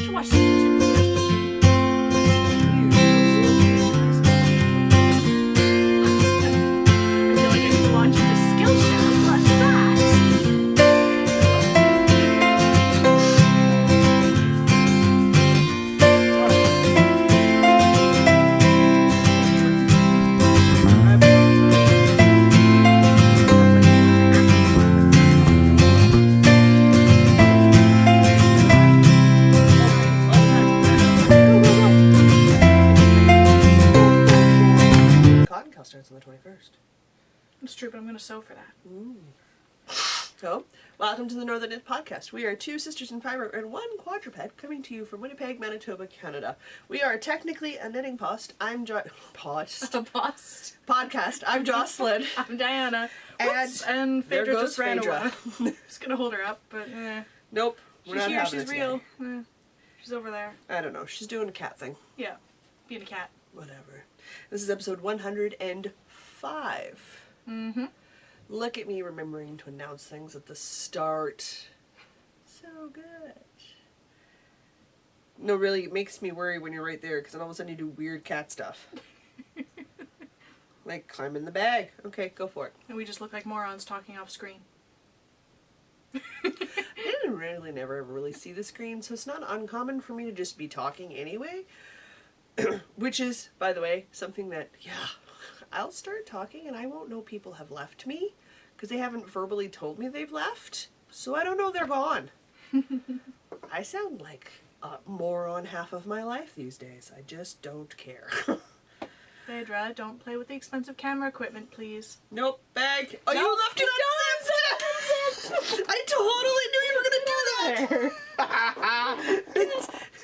should watch some YouTube videos. I feel like I need to launch into Skillshare. What's that? Cotton Cow starts on the 21st. It's true, but I'm going to sew for that. So, welcome to the Northern Knit Podcast. We are two sisters in fiber and one quadruped coming to you from Winnipeg, Manitoba, Canada. We are technically a knitting podcast. I'm Jocelyn. I'm Diana. And And there Phaedra goes just ran Phaedra. away. Just going to hold her up, but Nope. We're she's not here, having she's it real. today. She's over there. I don't know. She's doing a cat thing. Yeah, being a cat. Whatever. This is episode 105. Mm-hmm. Look at me remembering to announce things at the start. So good. No, really, it makes me worry when you're right there, because then all of a sudden you do weird cat stuff. Like, climb in the bag. Okay, go for it. And we just look like morons talking off screen. I didn't really never ever really see the screen, so it's not uncommon for me to just be talking anyway. Which is, by the way, something that, I'll start talking and I won't know people have left me because they haven't verbally told me they've left, so I don't know they're gone. I sound like a moron half of my life these days. I just don't care. Phaedra, don't play with the expensive camera equipment, please. Nope, bag. Oh, No, you left it unzipped! I totally knew you were gonna do that!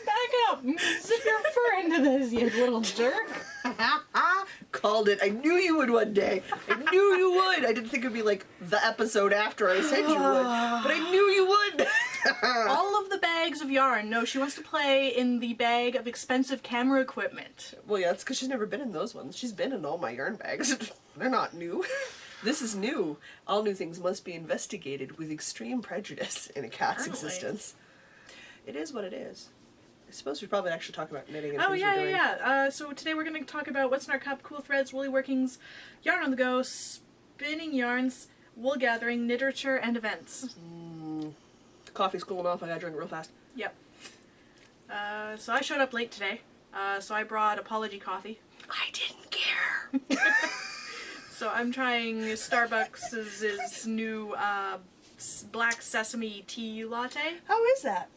Back up! Zip your fur into this, you little jerk. Called it. I knew you would one day. I knew you would. I didn't think it would be like the episode after I said you would, but I knew you would. All of the bags of yarn. No, she wants to play in the bag of expensive camera equipment. Well, yeah, it's because she's never been in those ones. She's been in all my yarn bags. They're not new. This is new. All new things must be investigated with extreme prejudice in a cat's Apparently. existence. It is what it is. I suppose we probably actually talk about knitting and Oh, things yeah, we're doing. yeah. So today we're going to talk about what's in our cup, cool threads, woolly workings, yarn on the go, spinning yarns, wool gathering, literature, and events. Coffee's cooling off. I gotta drink it real fast. Yep. So I showed up late today, so I brought Apology coffee. I didn't care. So I'm trying Starbucks' new black sesame tea latte. How is that?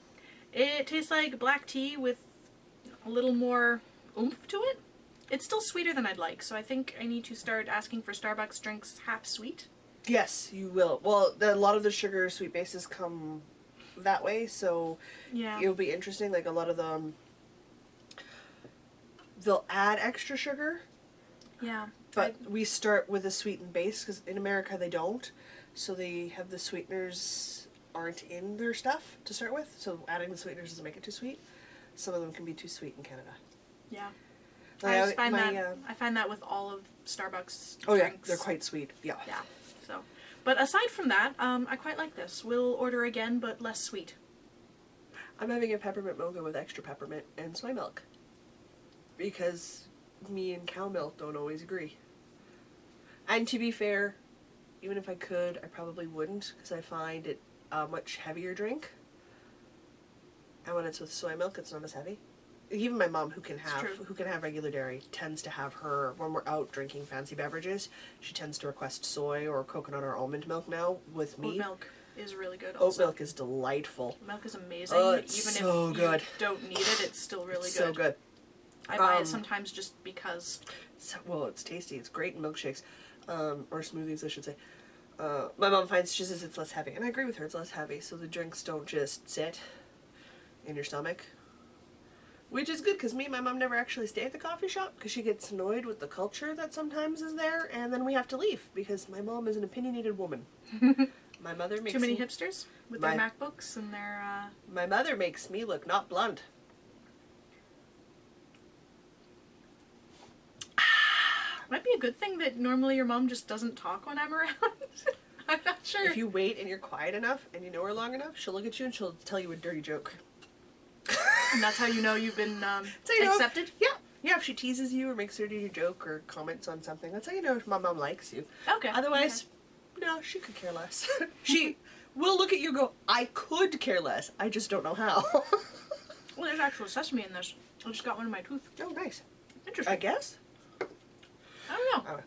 It tastes like black tea with a little more oomph to it. It's still sweeter than I'd like, so I think I need to start asking for Starbucks drinks half sweet. Yes, you will. Well, a lot of the sugar sweet bases come that way, so Yeah. it'll be interesting. Like a lot of them, they'll add extra sugar, Yeah. but we start with a sweetened base because in America they don't. So they have the sweeteners aren't in their stuff to start with. So adding the sweeteners doesn't make it too sweet. Some of them can be too sweet in Canada. Yeah. Like, I just find my, that I find that with all of Starbucks oh yeah, drinks. they're quite sweet. Yeah. Yeah. So, but aside from that, I quite like this. We'll order again, but less sweet. I'm having a peppermint mocha with extra peppermint and soy milk. Because me and cow milk don't always agree. And to be fair, even if I could, I probably wouldn't, because I find it a much heavier drink. And when it's with soy milk, it's not as heavy. Even my mom, who can have regular dairy, tends to have her, when we're out drinking fancy beverages, she tends to request soy or coconut or almond milk now with me. Oat milk is really good Oat also. milk is delightful. Milk is amazing. Oh, it's Even so if good. you don't need it, it's still really It's good. so good. I buy it sometimes just because. So, well, it's tasty. It's great in milkshakes, or smoothies, I should say. My mom finds, she says it's less heavy, and I agree with her. It's less heavy, so the drinks don't just sit in your stomach, which is good because me and my mom never actually stay at the coffee shop because she gets annoyed with the culture that sometimes is there, and then we have to leave because my mom is an opinionated woman. My mother makes Too many me, hipsters with their MacBooks and their. My mother makes me look not blunt. Might be a good thing that normally your mom just doesn't talk when I'm around. I'm not sure. If you wait and you're quiet enough and you know her long enough, she'll look at you and she'll tell you a dirty joke. And that's how you know you've been So, you know, accepted? Yeah. Yeah, if she teases you or makes a dirty joke or comments on something, that's how you know my mom likes you. Okay. Otherwise, no, she could care less. She will look at you and go, I could care less. I just don't know how. Well, there's actual sesame in this. I just got one in my tooth. Oh, nice. Interesting. I guess. I don't know.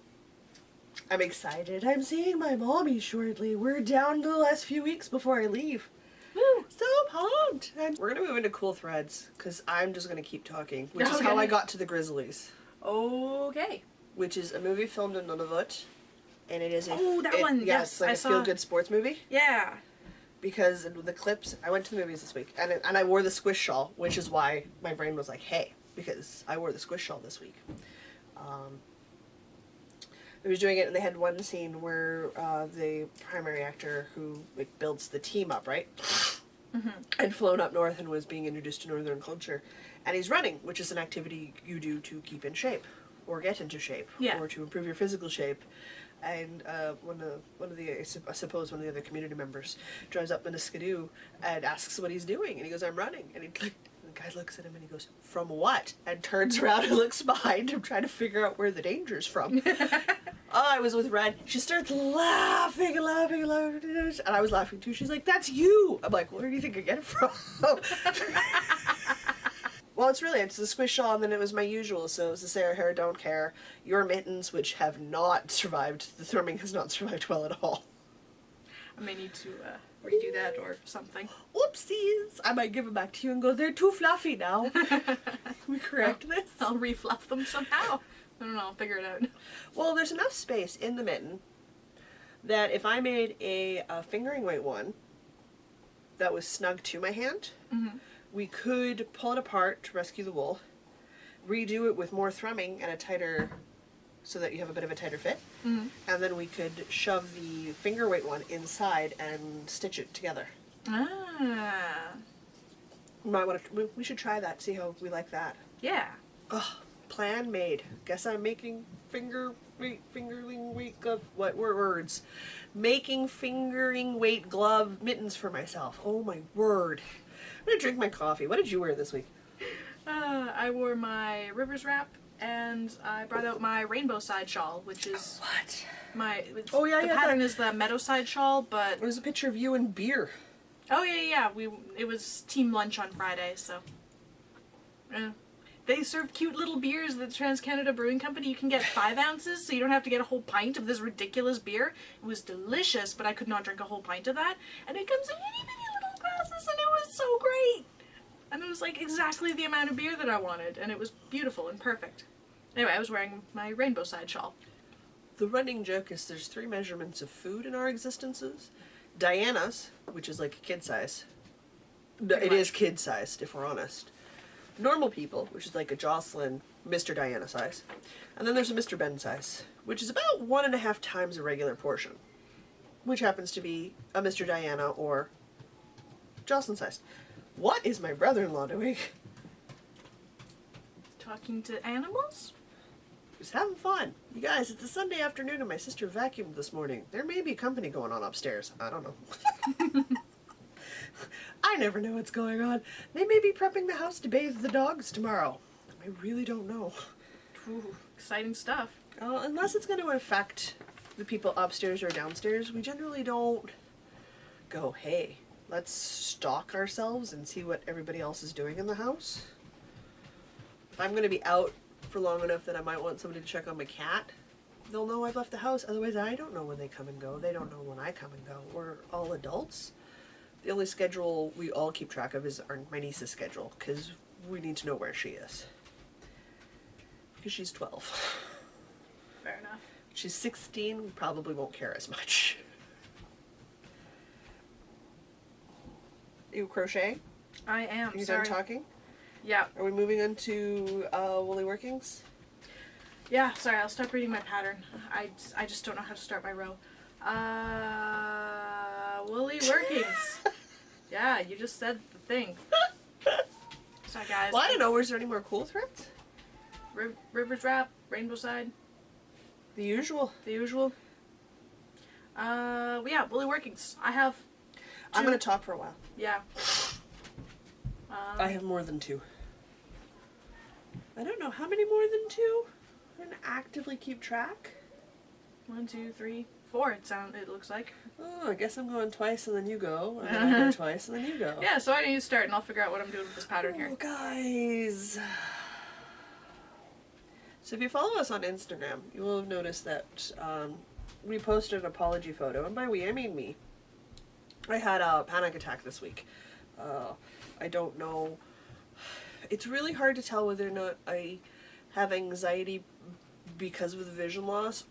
I'm excited. I'm seeing my mommy shortly. We're down to the last few weeks before I leave. Woo! So pumped! And we're gonna move into Cool Threads because I'm just gonna keep talking, which is Okay. how I got to the Grizzlies, Okay. which is a movie filmed in Nunavut, and it is a one, Yeah, yes, it's like I a saw. feel-good sports movie. Yeah. Because in the clips, I went to the movies this week, and I wore the squish shawl, which is why my brain was like, "Hey," because I wore the squish shawl this week. I was doing it, and they had one scene where the primary actor who like builds the team up, right, had flown up north and was being introduced to northern culture, and he's running, which is an activity you do to keep in shape, or get into shape, Yeah. or to improve your physical shape. And one of the I suppose one of the other community members drives up in a skidoo and asks what he's doing, and he goes, "I'm running," and the guy looks at him and he goes, "From what?" and turns around and looks behind him, trying to figure out where the danger's from. I was with Red. She starts laughing and laughing and laughing, and I was laughing too. She's like, "That's you." I'm like, "Where do you think I get it from?" Well, it's the squish shawl, and then it was my usual. So it was the Sarah Hair Don't Care, your mittens, which have not survived. The thrumming has not survived well at all. I may need to redo that or something. Oopsies! I might give them back to you and go, "They're too fluffy now." We correct this. I'll refluff them somehow. I don't know. I'll figure it out. Well, there's enough space in the mitten that if I made a fingering weight one that was snug to my hand, we could pull it apart to rescue the wool, redo it with more thrumming and a tighter, so that you have a bit of a tighter fit, and then we could shove the finger weight one inside and stitch it together. Ah. We should try that, see how we like that. Yeah. Ugh, plan made. Guess I'm making fingering weight glove. What were words? Making fingering weight glove mittens for myself. Oh my word! I'm gonna drink my coffee. What did you wear this week? I wore my Rivers wrap, and I brought out my rainbow side shawl, which is What? my. Oh, yeah, The yeah, pattern is the meadow side shawl, but It was a picture of you and beer. oh yeah. It was team lunch on Friday, so. They serve cute little beers at the Trans-Canada Brewing Company. You can get 5 ounces, so you don't have to get a whole pint of this ridiculous beer. It was delicious, but I could not drink a whole pint of that. And it comes in itty bitty little glasses, and it was so great. And it was like exactly the amount of beer that I wanted, and it was beautiful and perfect. Anyway, I was wearing my rainbow side shawl. The running joke is there's 3 measurements of food in our existences. Diana's, which is like kid size. It is much. kid sized, if we're honest. Normal people, which is like a Jocelyn, Mr. Diana size. And then there's a Mr. Ben size, which is about 1.5 times a regular portion, which happens to be a Mr. Diana or Jocelyn size. What is my brother-in-law doing? Talking to animals? Just having fun. You guys, it's a Sunday afternoon and my sister vacuumed this morning. There may be company going on upstairs. I don't know. I never know what's going on. They may be prepping the house to bathe the dogs tomorrow. I really don't know. Ooh, exciting stuff. Unless it's going to affect the people upstairs or downstairs, we generally don't go, "Hey, let's stalk ourselves and see what everybody else is doing in the house." If I'm going to be out for long enough that I might want somebody to check on my cat, they'll know I've left the house. Otherwise, I don't know when they come and go. They don't know when I come and go. We're all adults. The only schedule we all keep track of is my niece's schedule, because we need to know where she is. Because she's 12. Fair enough. She's 16, we probably won't care as much. You crocheting? I am. Are you Sorry. done talking? Yeah. Are we moving on to Woolly Workings? Yeah, sorry, I'll stop reading my pattern. I just don't know how to start my row. Woolly Workings. Yeah, you just said the thing. Sorry, guys. Well, I don't know. Was there any more cool threads? Rivers wrap, rainbow side, The usual. the usual. Yeah, Woolly Workings. I have. I'm two- going to talk for a while. Yeah. I have more than 2. I don't know how many more than 2. I didn't actively keep track. 1, 2, 3, 4. It looks like. Oh, I guess I'm going twice and then you go. And then I go twice and then you go. Yeah, so I need to start and I'll figure out what I'm doing with this pattern here. Oh, guys. So if you follow us on Instagram, you will have noticed that we posted an apology photo, and by we, I mean me. I had a panic attack this week. I don't know. It's really hard to tell whether or not I have anxiety because of the vision loss,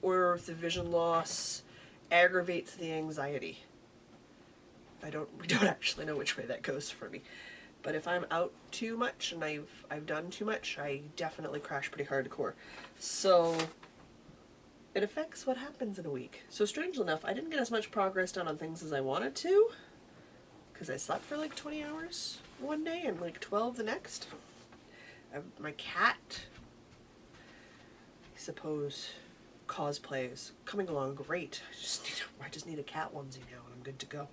or if the vision loss aggravates the anxiety. We don't actually know which way that goes for me. But if I'm out too much and I've done too much, I definitely crash pretty hardcore. So it affects what happens in a week. So strangely enough, I didn't get as much progress done on things as I wanted to, because I slept for like 20 hours one day and like 12 the next. My cat, I suppose, cosplay is coming along great. I just need a cat onesie now and I'm good to go.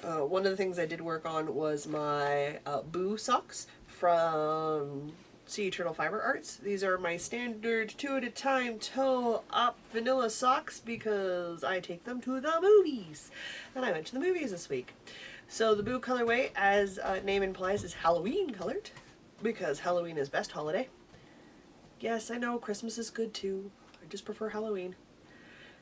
One of the things I did work on was my Boo socks from Sea Turtle Fiber Arts. These are my standard 2 at a time toe up vanilla socks because I take them to the movies. And I went to the movies this week. So the Boo colorway, as name implies, is Halloween colored because Halloween is best holiday. Yes, I know Christmas is good too. I just prefer Halloween.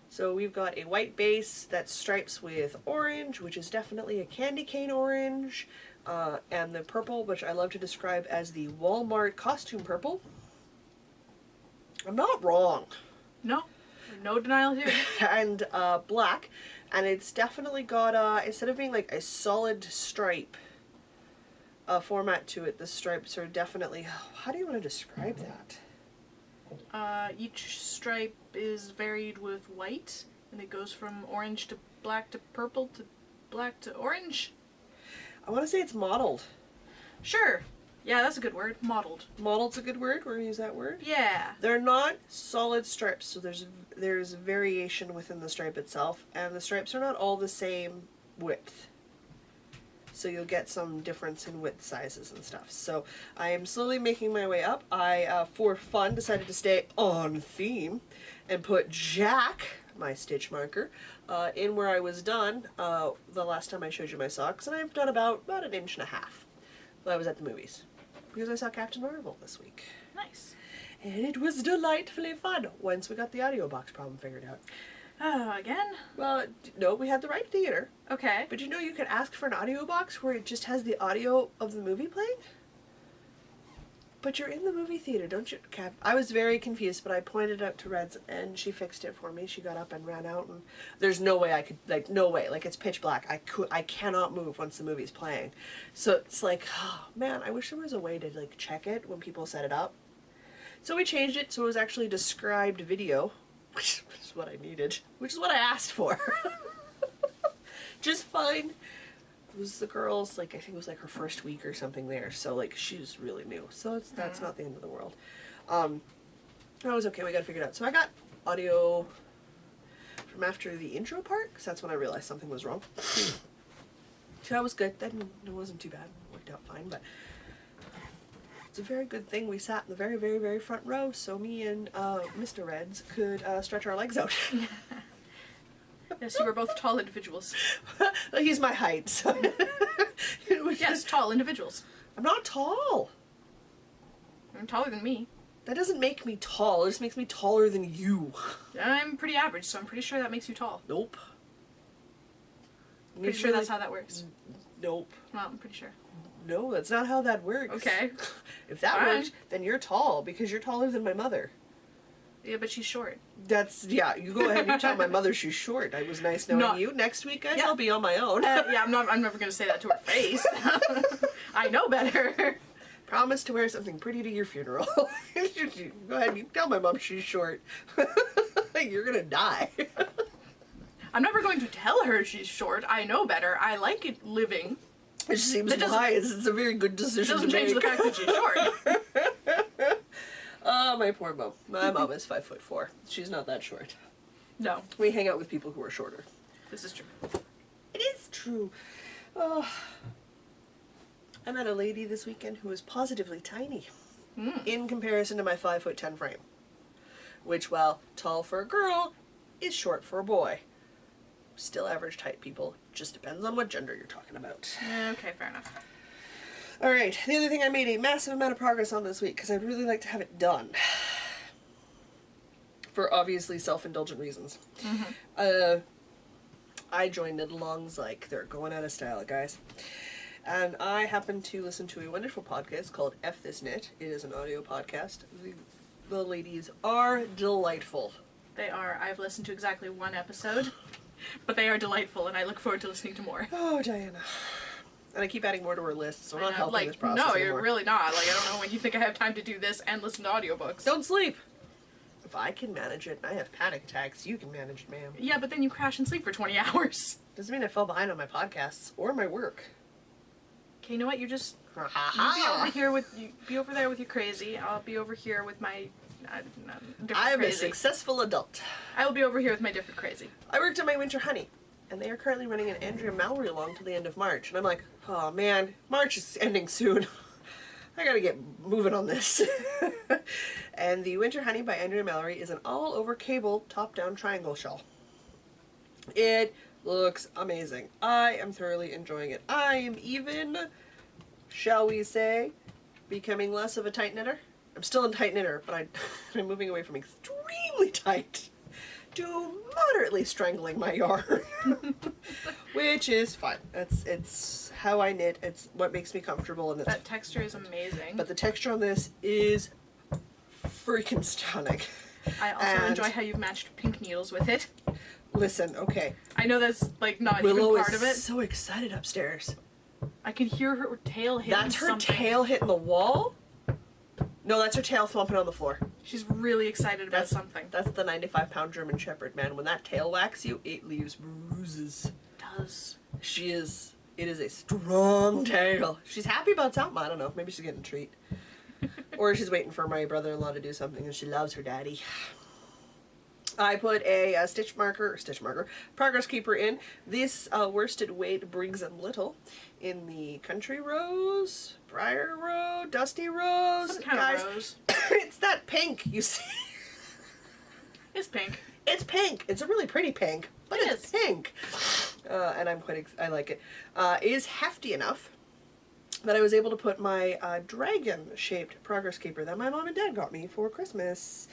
So we've got a white base that stripes with orange, which is definitely a candy cane orange, and the purple, which I love to describe as the Walmart costume purple. I'm not wrong. No denial here. And black, and it's definitely got, instead of being like a solid stripe format to it, the stripes are definitely, how do you want to describe that? Each stripe is varied with white, and it goes from orange to black to purple to black to orange. I want to say it's mottled. Sure. Yeah, that's a good word. Mottled. Mottled's a good word. We're going to use that word. Yeah. They're not solid stripes, so there's variation within the stripe itself, and the stripes are not all the same width. So you'll get some difference in width sizes and stuff. So I am slowly making my way up. I, for fun, decided to stay on theme and put Jack, my stitch marker, in where I was done the last time I showed you my socks, and I've done about 1.5 inches while I was at the movies because I saw Captain Marvel this week. Nice. And it was delightfully fun once we got the audio box problem figured out. Again? Well, no, we had the right theater. Okay. But you know you can ask for an audio box where it just has the audio of the movie playing? But you're in the movie theater, don't you, Cap? I was very confused, but I pointed out to Reds and she fixed it for me. She got up and ran out, and there's no way I could, like, no way. Like, it's pitch black. I cannot move once the movie's playing. So it's like, oh, man, I wish there was a way to, like, check it when people set it up. So we changed it so it was actually described video, which is what I needed, which is what I asked for. Just fine. It was the girls, like, I think it was like her first week or something there, so like she was really new, so that's not the end of the world. I was okay, we gotta figure it out. So I got audio from after the intro part, because that's when I realized something was wrong. So that was good. That it wasn't too bad. It worked out fine, but it's a very good thing we sat in the very, very, very front row, so me and Mr. Reds could stretch our legs out. Yes, you were both tall individuals. He's my height, so. Yes, tall individuals. I'm not tall. You're taller than me. That doesn't make me tall. It just makes me taller than you. I'm pretty average, so I'm pretty sure that makes you tall. Nope. Pretty sure that's how that works. Nope. Well, I'm pretty sure. No, that's not how that works. Okay. If that Fine. works, then you're tall because you're taller than my mother. Yeah, but she's short. Yeah, you go ahead and you tell my mother she's short. I was nice knowing you. Next week, guys, Yeah. I'll be on my own. Yeah, I'm never gonna say that to her face. I know better. Promise to wear something pretty to your funeral. Go ahead, you tell my mom she's short. You're gonna die. I'm never going to tell her she's short. I know better. I like it living. It seems That doesn't- wise. It's a very good It decision doesn't to change make. the fact that she's short. Oh, my poor mom. My mom is 5'4". She's not that short. No, We hang out with people who are shorter. this is true. It is true. Oh. I met a lady this weekend who was positively tiny Mm. in comparison to my 5'10" frame. Which, while tall for a girl, is short for a boy. Still average height, people. Just depends on what gender you're talking about. Okay, fair enough. Alright, the other thing I made a massive amount of progress on this week, because I'd really like to have it done. For obviously self-indulgent reasons. Mm-hmm. I joined Knit-alongs like they're going out of style, guys. And I happened to listen to a wonderful podcast called F This Knit. It is an audio podcast. The ladies are delightful. They are. I've listened to exactly one episode, but they are delightful, and I look forward to listening to more. Oh, Diana. And I keep adding more to her list, so I'm I not know, helping like, this process no, anymore. you're really not. Like, I don't know when you think I have time to do this and listen to audiobooks. Don't sleep! If I can manage it and I have panic attacks, you can manage it, ma'am. Yeah, but then you crash and sleep for 20 hours. Doesn't mean I fell behind on my podcasts or my work. Okay, you know what? You just you be over there with your crazy. I'll be over here with my different I'm a crazy. successful adult. I will be over here with my different crazy. I worked on my winter honey, and they are currently running an Andrea Mallory along to the end of March. And I'm like, oh man, March is ending soon. I gotta get moving on this. And the Winter Honey by Andrea Mallory is an all-over cable top-down triangle shawl. It looks amazing. I am thoroughly enjoying it. I am even, shall we say, becoming less of a tight knitter. I'm still a tight knitter, but I'm moving away from extremely tight to moderately strangling my yarn. Which is fine. It's how I knit. It's what makes me comfortable. And That texture is amazing. but the texture on this is freaking stunning. I also and- enjoy how you've matched pink needles with it. Listen, okay. I know that's like not Willow even part is of it. so excited upstairs. I can hear her tail hitting That's her something. tail hitting the wall? No, that's her tail thumping on the floor. She's really excited about something. That's the 95-pound German Shepherd, man. When that tail whacks you, it leaves bruises. Does. It is a strong tail. She's happy about something. I don't know. Maybe she's getting a treat. Or she's waiting for my brother-in-law to do something and she loves her daddy. I put a stitch marker, progress keeper in. This worsted weight Briggs and Little in the Country Rose, Briar Rose, Dusty Rose. Some kind Guys, of rose. it's that pink, you see. It's pink. It's pink. It's a really pretty pink, but It it's is. pink. And I'm I like it. It is hefty enough that I was able to put my dragon-shaped progress keeper that my mom and dad got me for Christmas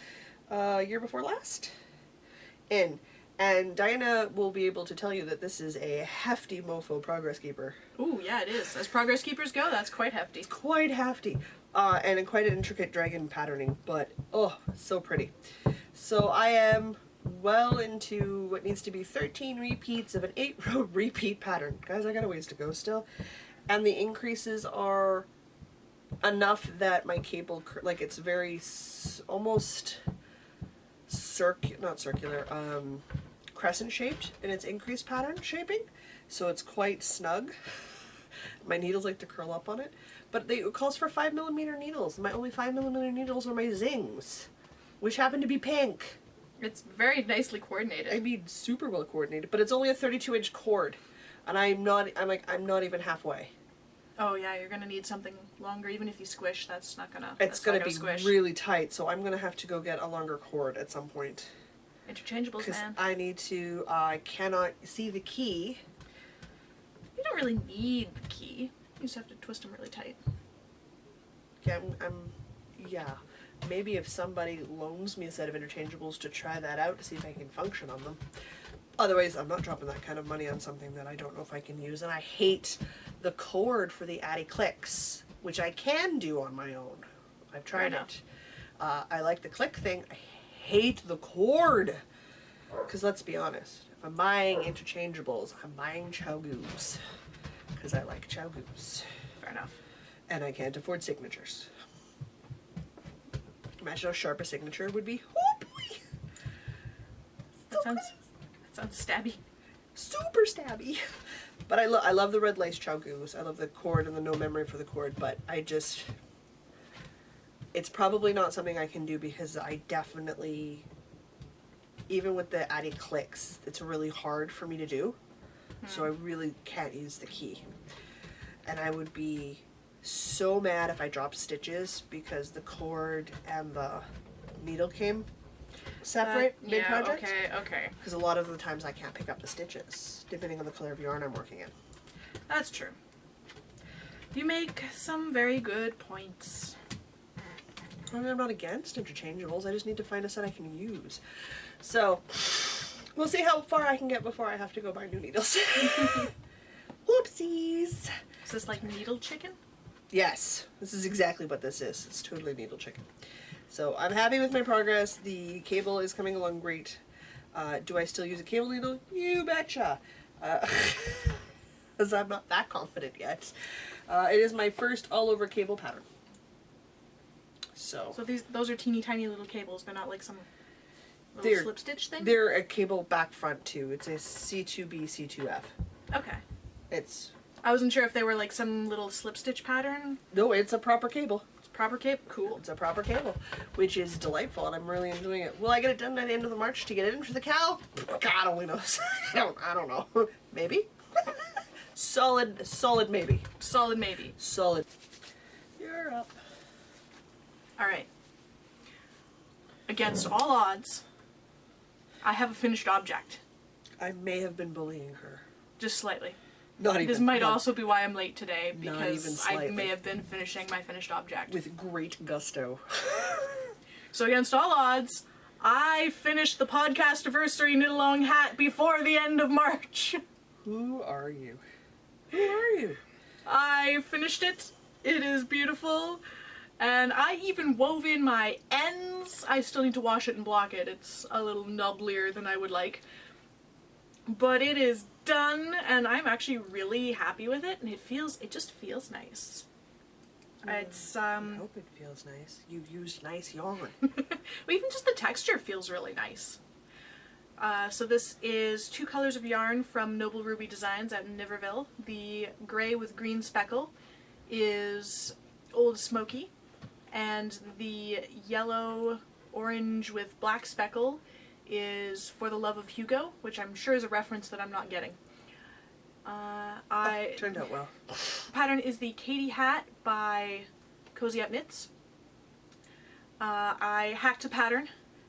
year before last in. And Diana will be able to tell you that this is a hefty mofo progress keeper. Ooh, yeah, it is. As progress keepers go, that's quite hefty. Quite hefty. And in quite an intricate dragon patterning, but oh, so pretty. So I am well into what needs to be 13 repeats of an 8-row repeat pattern. Guys, I got a ways to go still. And the increases are enough that my cable, like it's very almost not circular, crescent shaped in its increased pattern shaping. So it's quite snug. My needles like to curl up on it. But it calls for 5mm needles. My only 5mm needles are my Zings, which happen to be pink. It's very nicely coordinated. I mean, super well coordinated, but it's only a 32-inch cord, and I'm not even halfway. Oh yeah, you're gonna need something longer. Even if you squish, that's not gonna. It's gonna be squish. really tight, so I'm gonna have to go get a longer cord at some point. Interchangeables, Because man. I need to, I cannot see the key. You don't really need the key. You just have to twist them really tight. Yeah, yeah. Maybe if somebody loans me a set of interchangeables to try that out to see if I can function on them. Otherwise, I'm not dropping that kind of money on something that I don't know if I can use. And I hate the cord for the Addy Clicks, which I can do on my own. I've tried it. I like the click thing. I hate the cord. Because let's be honest, if I'm buying interchangeables, I'm buying ChowGoos. Because I like ChowGoos. Fair enough. And I can't afford signatures. Imagine how sharp a signature would be. Oh boy! That sounds stabby. Super stabby. But I love the red lace ChowGoos. I love the cord and the no memory for the cord, but it's probably not something I can do because I definitely, even with the Addy Clicks, it's really hard for me to do. So I really can't use the key. And I would be so mad if I dropped stitches because the cord and the needle came separate mid-project. Okay. Because a lot of the times I can't pick up the stitches, depending on the color of yarn I'm working in. That's true. You make some very good points. I mean, I'm not against interchangeables, I just need to find a set I can use. So, we'll see how far I can get before I have to go buy new needles. Whoopsies! Is this like needle chicken? Yes, this is exactly what this is. It's totally needle chicken. So I'm happy with my progress. The cable is coming along great. Do I still use a cable needle? You betcha! Because I'm not that confident yet. It is my first all-over cable pattern. So those are teeny tiny little cables. They're not like some They're- little slip stitch thing? they're a cable back front too. It's a C2B, C2F. Okay. It's, I wasn't sure if they were like some little slip stitch pattern. no, it's a proper cable. It's proper cable. Cool. It's a proper cable, which is delightful, and I'm really enjoying it. Will I get it done by the end of the March to get it in for the cow? God only knows. I don't know. Maybe. Solid maybe. Solid maybe. Solid. You're up. Alright. Against all odds, I have a finished object. I may have been bullying her. Just slightly. Not even. This might not- also be why I'm late today, Not because even I slightly. may have been finishing my finished object. with great gusto. So against all odds, I finished the podcast anniversary knit along hat before the end of March. Who are you? Who are you? I finished it. It is beautiful. And I even wove in my ends. I still need to wash it and block it. It's a little nubblier than I would like. But it is done, and I'm actually really happy with it, and it just feels nice. It's, I hope it feels nice. You've used nice yarn. well, even just the texture feels really nice. So this is 2 colors of yarn from Noble Ruby Designs out in Niverville. The gray with green speckle is Old Smoky, and the yellow orange with black speckle is For the Love of Hugo, which I'm sure is a reference that I'm not getting. Turned out well. The pattern is the Katie hat by Cozy Up Knits. I hacked a pattern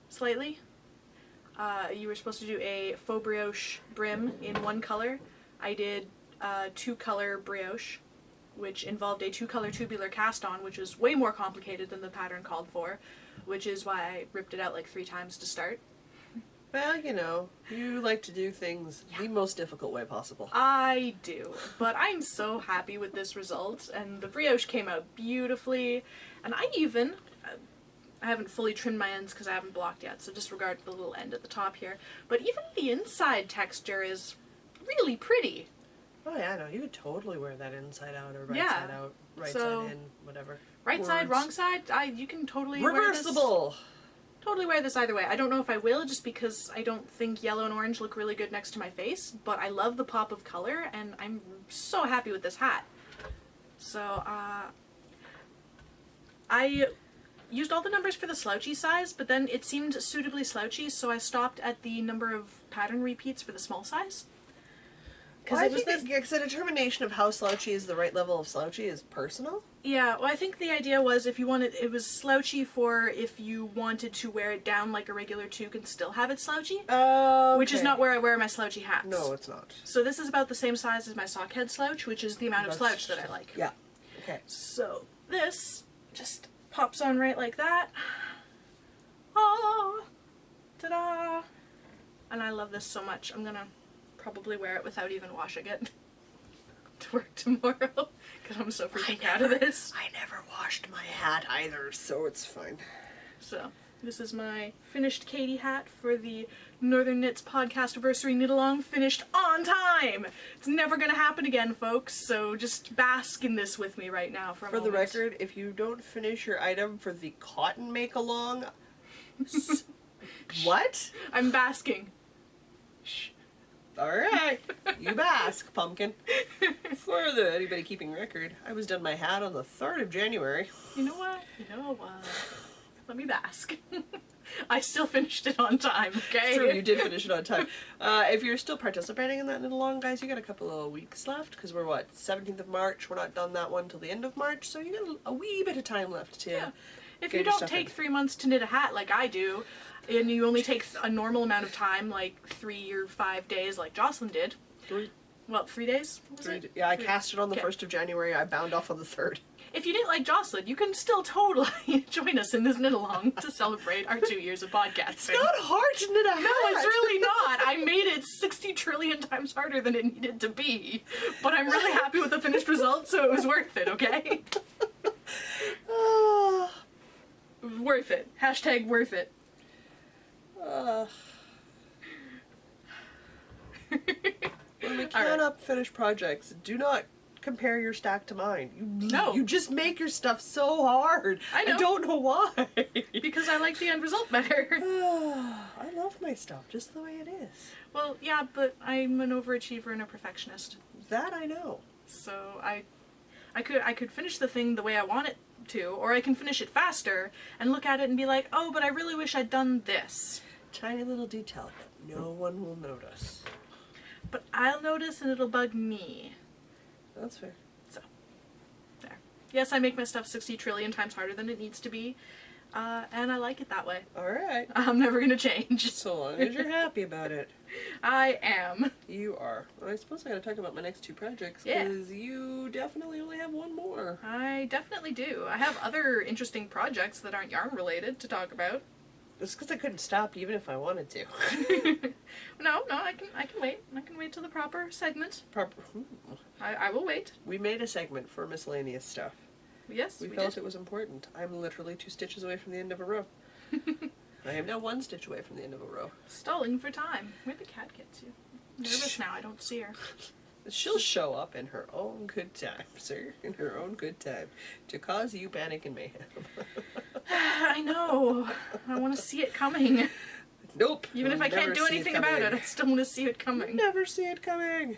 slightly. You were supposed to do a faux brioche brim in 1 color. I did 2-color brioche, which involved a 2-color tubular cast on, which is way more complicated than the pattern called for, which is why I ripped it out like 3 times to start. Well, you know, you like to do things the most difficult way possible. I do, but I'm so happy with this result, and the brioche came out beautifully, and I haven't fully trimmed my ends because I haven't blocked yet, so disregard the little end at the top here, but even the inside texture is really pretty. Oh yeah, I know. You could totally wear that inside out or right Yeah. side out, right So, side in, whatever. Right side, Words. wrong side, you can totally Reversible! Totally wear this either way. I don't know if I will, just because I don't think yellow and orange look really good next to my face, but I love the pop of color, and I'm so happy with this hat. So, I used all the numbers for the slouchy size, but then it seemed suitably slouchy, so I stopped at the number of pattern repeats for the small size. Well, I think the determination of how slouchy is the right level of slouchy is personal. Yeah, well, I think the idea was if you wanted, it was slouchy for if you wanted to wear it down like a regular toque and still have it slouchy, Oh, which is not where I wear my slouchy hats. No, it's not. So this is about the same size as my sockhead slouch, which is the amount of slouch that I like. Yeah. Okay. So this just pops on right like that. Oh, ta-da! And I love this so much. I'm gonna probably wear it without even washing it to work tomorrow because I'm so freaking proud of this. I never washed my hat either, so it's fine. So this is my finished Katie hat for the Northern Knits podcast anniversary knit along, finished on time. It's never gonna happen again, folks. So just bask in this with me right now for a For the moment. record, if you don't finish your item for the cotton make along, what? I'm basking. All right, you bask, pumpkin. For anybody keeping record, I was done my hat on the 3rd of January. You know what? You know what? Let me bask. I still finished it on time, okay? It's true, you did finish it on time. If you're still participating in that knit along, guys, you got a couple of weeks left, because we're, 17th of March? We're not done that one till the end of March, so you got a wee bit of time left to Yeah. If get you your don't stuff take in. 3 months to knit a hat like I do, and you only take a normal amount of time, like 3 or 5 days like Jocelyn did, well, 3 days? Was it? Yeah, I 3. cast it on the Okay. 1st of January, I bound off on the 3rd. If you didn't like Jocelyn, you can still totally join us in this knit along to celebrate our 2 years of podcasting. It's not hard to knit a hat! No, it's really not. I made it 60 trillion times harder than it needed to be. But I'm really happy with the finished result, so it was worth it, okay? Ah, It was worth it. Hashtag worth it. ah. When we All right. cannot finish projects, do not compare your stack to mine. No. You just make your stuff so hard. I know. don't know why. Because I like the end result better. I love my stuff just the way it is. Well, yeah, but I'm an overachiever and a perfectionist. That I know. So I could finish the thing the way I want it to, or I can finish it faster and look at it and be like, oh, but I really wish I'd done this. Tiny little detail that no one will notice. But I'll notice and it'll bug me. That's fair. There. Yes, I make my stuff 60 trillion times harder than it needs to be, and I like it that way. Alright. I'm never gonna change. So long as you're happy about it. I am. You are. Well, I suppose I gotta talk about my next 2 projects, Yeah. because you definitely only have one more. I definitely do. I have other interesting projects that aren't yarn related to talk about. It's because I couldn't stop even if I wanted to. No, I can wait. I can wait till the proper segment. I will wait. We made a segment for miscellaneous stuff. Yes, We we felt did. it was important. I'm literally 2 stitches away from the end of a row. I am now 1 stitch away from the end of a row. Stalling for time. Where the cat gets you? Nervous now. I don't see her. She'll show up in her own good time, sir. In her own good time. To cause you panic and mayhem. I know. I want to see it coming. Nope. Even if I You'll can't never do see anything about it, coming. I still want to see it coming. Never see it coming.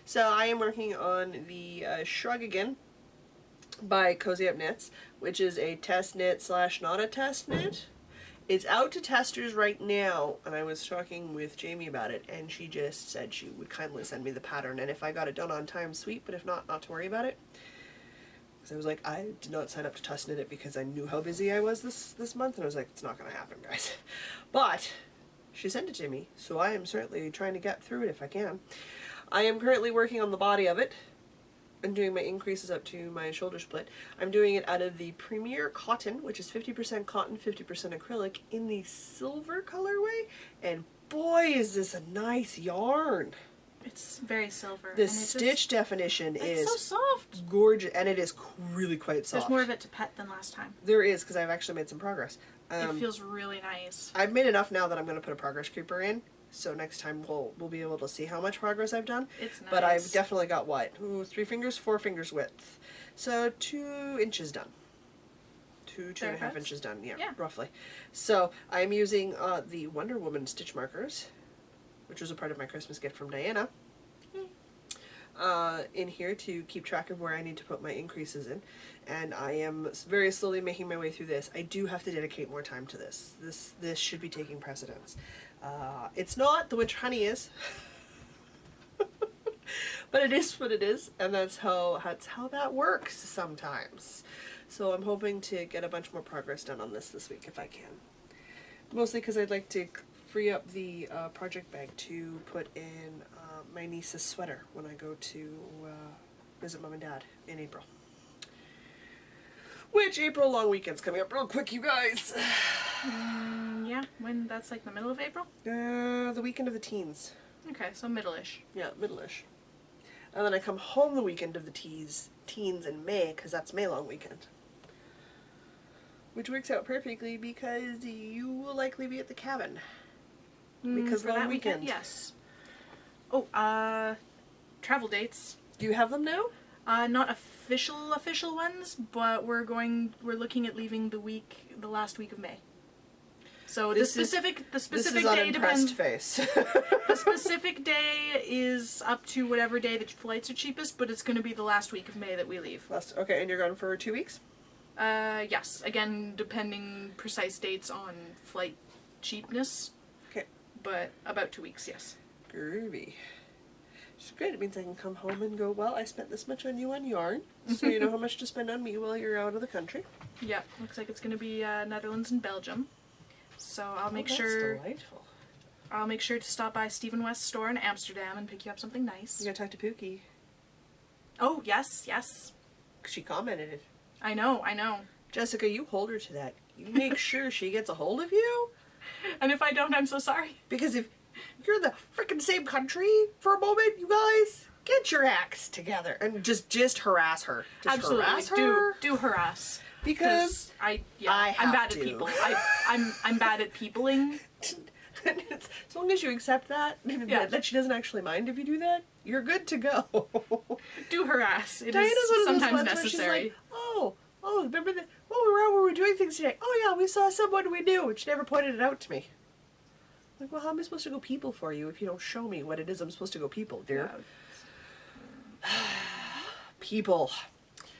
So I am working on the Shrug Again by Cozy Up Knits, which is a test knit / not a test knit. It's out to testers right now, and I was talking with Jamie about it, and she just said she would kindly send me the pattern, and if I got it done on time, sweet, but if not, not to worry about it. Because I was like, I did not sign up to test knit it because I knew how busy I was this month, and I was like, it's not going to happen, guys. But she sent it to me, so I am certainly trying to get through it if I can. I am currently working on the body of it and doing my increases up to my shoulder split. I'm doing it out of the Premier Cotton, which is 50% cotton, 50% acrylic, in the silver colorway, and boy is this a nice yarn. It's very silver. The and it's stitch definition it's is so soft. gorgeous, and it is really quite soft. There's more of it to pet than last time. There is, because I've actually made some progress. It feels really nice. I've made enough now that I'm going to put a progress creeper in, so next time we'll be able to see how much progress I've done. It's nice. But I've definitely got what? 3 fingers, 4 fingers width. So 2 inches done. 2.5 Thereabouts? inches done, yeah, Yeah. roughly. So I'm using the Wonder Woman stitch markers, which was a part of my Christmas gift from Diana, in here to keep track of where I need to put my increases in. And I am very slowly making my way through this. I do have to dedicate more time to this. This should be taking precedence. It's not the Witch Honey is. But it is what it is, and that's how that works sometimes. So I'm hoping to get a bunch more progress done on this week if I can. Mostly because I'd like to free up the project bag to put in my niece's sweater when I go to visit Mom and Dad in April. Which April long weekend's coming up real quick, you guys. Yeah, when that's like the middle of April? The weekend of the teens. Okay, so middle-ish. Yeah, middle-ish. And then I come home the weekend of the teens in May, because that's May long weekend. Which works out perfectly because you will likely be at the cabin. Because for long that weekend. yes. Oh, travel dates. Do you have them now? Not official ones, but we're looking at leaving the last week of May. So the specific This is day unimpressed depends. face. The specific day is up to whatever day the flights are cheapest, but it's going to be the last week of May that we leave. Okay, and you're gone for 2 weeks? Yes. Again, depending precise dates on flight cheapness. Okay. But about 2 weeks, yes. Groovy. Which is great. It means I can come home and go, well, I spent this much on you on yarn, so you know how much to spend on me while you're out of the country. Yeah, looks like it's going to be Netherlands and Belgium. So I'll make that's sure delightful. I'll make sure to stop by Stephen West's store in Amsterdam and pick you up something nice. You gotta talk to Pookie. Oh, yes, yes. She commented it. I know. Jessica, you hold her to that. You make sure she gets a hold of you. And if I don't, I'm so sorry. Because if you're in the freaking same country for a moment, you guys, get your acts together and just harass her. Just Absolutely. harass her. Do harass. Because I'm have bad to. at people. I'm bad at peopling. as long as you accept that, Yeah. that she doesn't actually mind if you do that, you're good to go. Do harass. It Diana's is one of those sometimes ones where she's necessary. like, oh, remember that? Oh, we were out where we were doing things today. Oh yeah, we saw someone we knew, and she never pointed it out to me. Like, well, how am I supposed to go people for you if you don't show me what it is I'm supposed to go people, dear? People.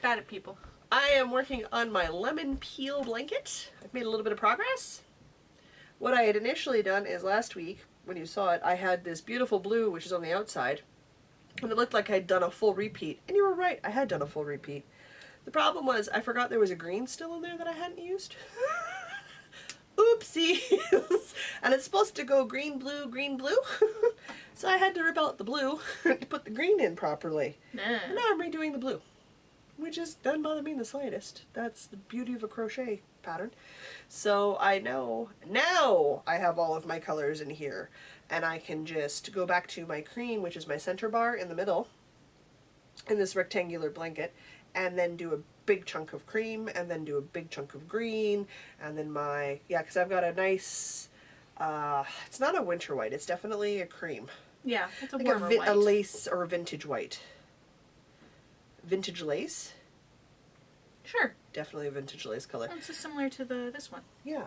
Bad at people. I am working on my lemon peel blanket. I've made a little bit of progress. What I had initially done is last week, when you saw it, I had this beautiful blue, which is on the outside, and it looked like I'd done a full repeat. And you were right, I had done a full repeat. The problem was I forgot there was a green still in there that I hadn't used. Oopsies! And it's supposed to go green, blue, green, blue. So I had to rip out the blue to put the green in properly. Nah. And now I'm redoing the blue, which doesn't bother me in the slightest. That's the beauty of a crochet pattern. So I know now I have all of my colors in here, and I can just go back to my cream, which is my center bar in the middle, in this rectangular blanket, and then do a big chunk of cream, and then do a big chunk of green, and then because I've got a nice, it's not a winter white, it's definitely a cream. Yeah, it's a Like warmer white. a lace or a vintage white. Vintage lace? Sure. Definitely a vintage lace color. It's just similar to this one, Yeah.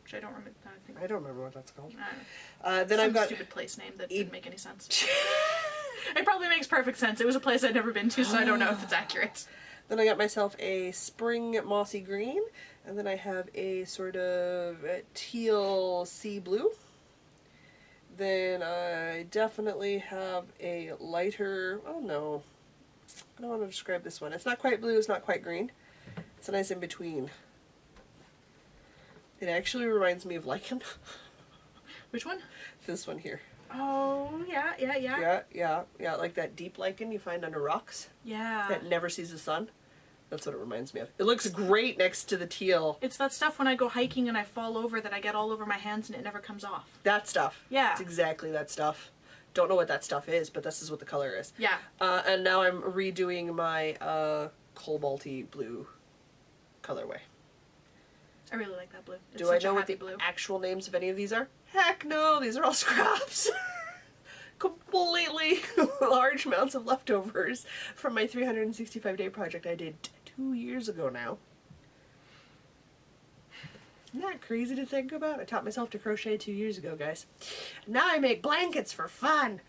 which I don't remember. I don't remember what that's called. Then Then I've got stupid place name that didn't make any sense. It probably makes perfect sense. It was a place I'd never been to, so I don't know if it's accurate. Then I got myself a spring mossy green, and then I have a sort of teal sea blue. Then I definitely have a lighter, oh no, I don't want to describe this one. It's not quite blue, it's not quite green. It's a nice in between. It actually reminds me of lichen. Which one? This one here. Oh, yeah. Yeah, like that deep lichen you find under rocks Yeah. that never sees the sun. That's what it reminds me of. It looks great next to the teal. It's that stuff when I go hiking and I fall over that I get all over my hands and it never comes off. That stuff. Yeah. It's exactly that stuff. Don't know what that stuff is, but this is what the color is. Yeah. And now I'm redoing my cobalty blue colorway. I really like that blue. It's Do I such know a what happy the blue. actual names of any of these are? Heck no, these are all scraps. Completely large amounts of leftovers from my 365-day project I did 2 years ago now. Isn't that crazy to think about? I taught myself to crochet 2 years ago, guys. Now I make blankets for fun.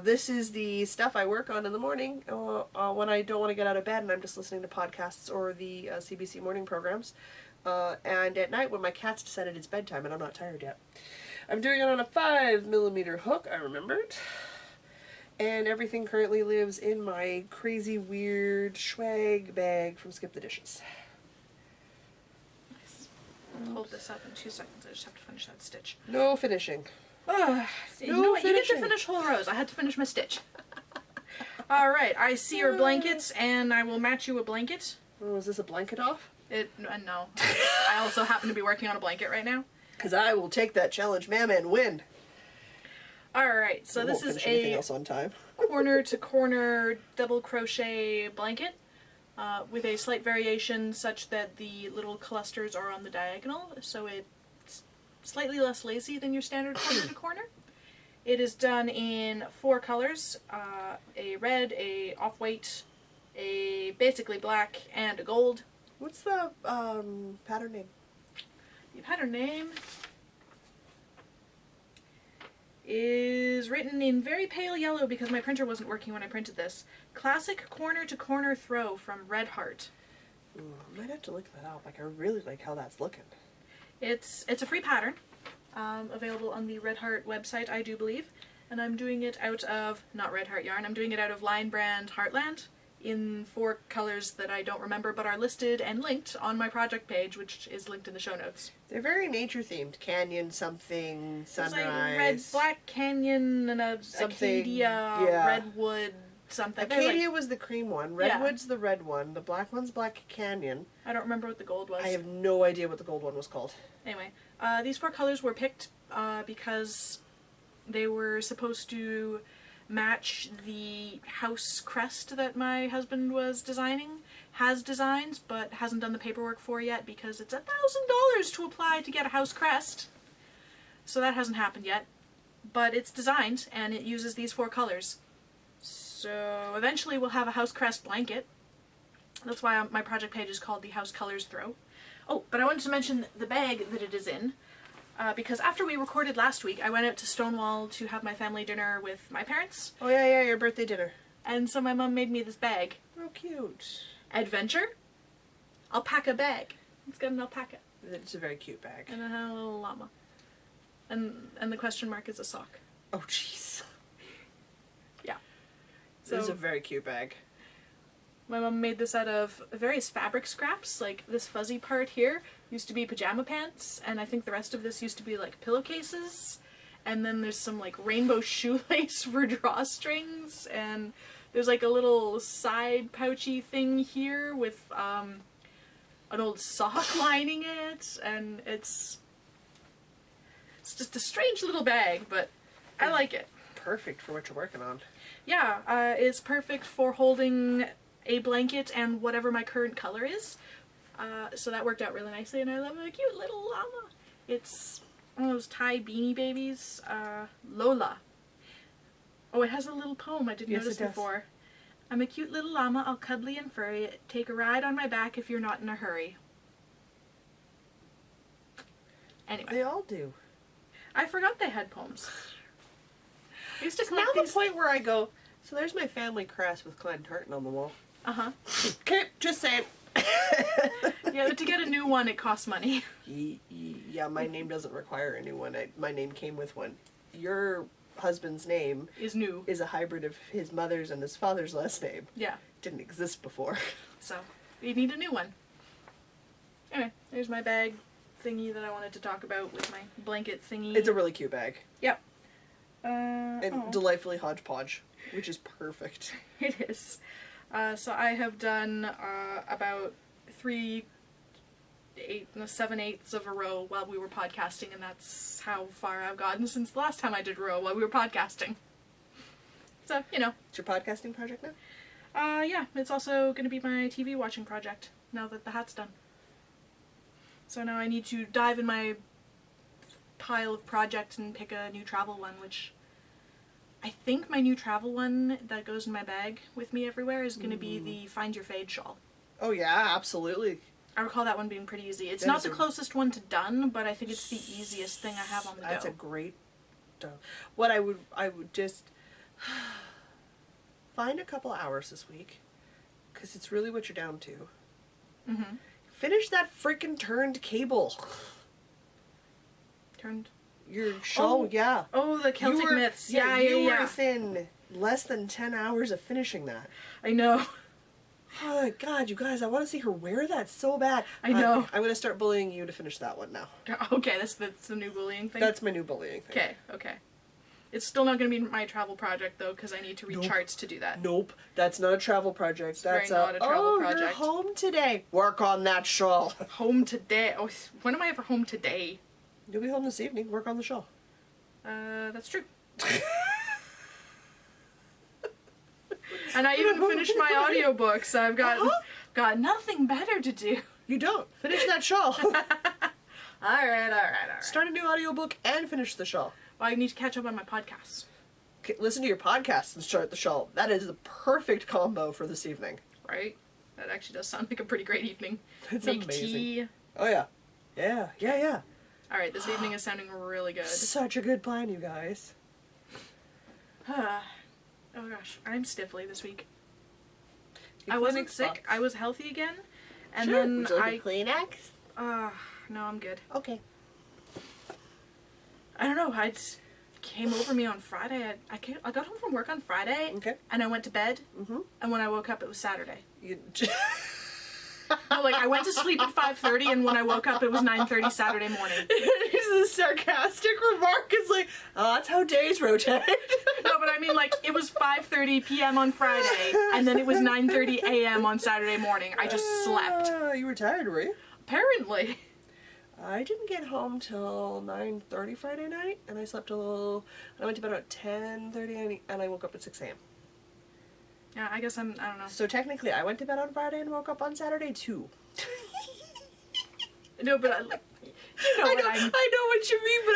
This is the stuff I work on in the morning when I don't want to get out of bed and I'm just listening to podcasts or the CBC morning programs. And at night when my cat's decided it's bedtime and I'm not tired yet. I'm doing it on a 5mm hook, I remembered. And everything currently lives in my crazy weird swag bag from Skip the Dishes. Nice. I'll hold this up in 2 seconds. I just have to finish that stitch. No finishing. You know what? You get to finishing. finish whole rows. I had to finish my stitch. Alright, I see your blankets and I will match you a blanket. Oh, is this a blanket off? No. I also happen to be working on a blanket right now. Because I will take that challenge, ma'am, and win. Alright, so I this won't is finish anything a else on time. corner to corner double crochet blanket with a slight variation such that the little clusters are on the diagonal, so it's slightly less lacy than your standard corner to corner. It is done in 4 colors, a red, a off-white, a basically black, and a gold. What's the pattern name? The pattern name is written in very pale yellow because my printer wasn't working when I printed this. Classic Corner to Corner Throw from Red Heart. Ooh, I might have to look that up. Like, I really like how that's looking. It's a free pattern, available on the Red Heart website, I do believe, and I'm doing it out of, not Red Heart yarn, I'm doing it out of Lion Brand Heartland in 4 colors that I don't remember but are listed and linked on my project page, which is linked in the show notes. They're very nature themed. Canyon, something, sunrise. It's like red, black canyon and a Something, Acadia, yeah. redwood, something. They're Acadia like, was the cream one. Redwood's the red one. The black one's Black Canyon. I don't remember what the gold was. I have no idea what the gold one was called. Anyway, these 4 colors were picked because they were supposed to match the house crest that my husband was designing, has designed, but hasn't done the paperwork for yet because it's $1,000 to apply to get a house crest. So that hasn't happened yet. But it's designed, and it uses these 4 colors. So eventually we'll have a house crest blanket. That's why my project page is called the House Colors Throw. Oh, but I wanted to mention the bag that it is in. Because after we recorded last week, I went out to Stonewall to have my family dinner with my parents. Oh, yeah, your birthday dinner. And so my mom made me this bag. Oh, cute. Adventure? Alpaca bag. It's got an alpaca. It's a very cute bag. And a little llama. And the question mark is a sock. Oh, jeez. Yeah. This is So a very cute bag. my mom made this out of various fabric scraps. Like this fuzzy part here used to be pajama pants, and I think the rest of this used to be like pillowcases. And then there's some like rainbow shoelace for drawstrings, and there's like a little side pouchy thing here with an old sock lining it, and it's just a strange little bag, but I like it. Perfect for what you're working on. Yeah, it's perfect for holding a blanket and whatever my current color is. So that worked out really nicely, and I love a cute little llama. It's one of those Thai beanie babies, Lola. Oh, it has a little poem I didn't Yes, notice it does. before. I'm a cute little llama, all cuddly and furry. Take a ride on my back if you're not in a hurry. Anyway, They all do. I forgot they had poems. I used to It's now collect the these. point where I go, so there's my family crest with Clan Tartan on the wall. Uh-huh. Okay, just saying. Yeah, but to get a new one, it costs money. Yeah, my name doesn't require a new one. My name came with one. Your husband's name Is new. is a hybrid of his mother's and his father's last name. Yeah. Didn't exist before. So, we need a new one. Anyway, there's my bag thingy that I wanted to talk about with my blanket thingy. It's a really cute bag. Yep. And Oh, delightfully hodgepodge, which is perfect. it is. So I have done about 7/8 of a row while we were podcasting, and that's how far I've gotten since the last time I did a row while we were podcasting. So, you know. It's your podcasting project now? Yeah, it's also going to be my TV watching project now that the hat's done. So now I need to dive in my pile of projects and pick a new travel one, which I think my new travel one that goes in my bag with me everywhere is going to be the Find Your Fade shawl. Oh yeah, absolutely. I recall that one being pretty easy. It's That not is the closest one to done, but I think it's the easiest thing I have on the That's go. a great what I would just find a couple hours this week, because it's really what you're down to. Mm-hmm. Finish that freaking turned cable. Turned. Your shawl, Oh, yeah. Oh, the Celtic You were- myths. You Yeah. were within less than 10 hours of finishing that. I know. Oh my god, you guys, I want to see her wear that so bad. I know. I'm going to start bullying you to finish that one now. Okay, that's the new bullying thing. That's my new bullying thing. Okay. It's still not going to be my travel project, though, because I need to read Nope. charts to do that. Nope, that's not a travel project. That's very not a travel You're project. home today. Work on that shawl. Home today. Oh, when am I ever home today? You'll be home this evening. Work on the shawl. That's true. And I even finished my audiobooks. I've got nothing better to do. You don't. Finish that shawl. All right. Start a new audiobook and finish the shawl. Well, I need to catch up on my podcasts. Okay, listen to your podcast and start the shawl. That is the perfect combo for this evening. Right? That actually does sound like a pretty great evening. That's Make amazing. tea. Oh yeah. Yeah. All right, this evening is sounding really good. Such a good plan, you guys. Oh gosh, I'm stiffly this week. Your I wasn't clinic sick. sucks. I was healthy again, And Sure. then Would you like a Kleenex? no, I'm good. Okay. I don't know. I just came over me on Friday. I got home from work on Friday. Okay. And I went to bed. Mm-hmm. And when I woke up, it was Saturday. You... No, like I went to sleep at 5:30, and when I woke up, it was 9:30 Saturday morning. It's a sarcastic remark. It's like, oh, that's how days rotate. No, but I mean, like, it was 5:30 p.m. on Friday, and then it was 9:30 a.m. on Saturday morning. I just slept. You were tired, were you? Apparently. I didn't get home till 9:30 Friday night, and I slept a little. I went to bed at 10:30, and I woke up at 6 a.m. Yeah, I guess I don't know. So technically, I went to bed on Friday and woke up on Saturday too. No, but you know I what know what you mean, but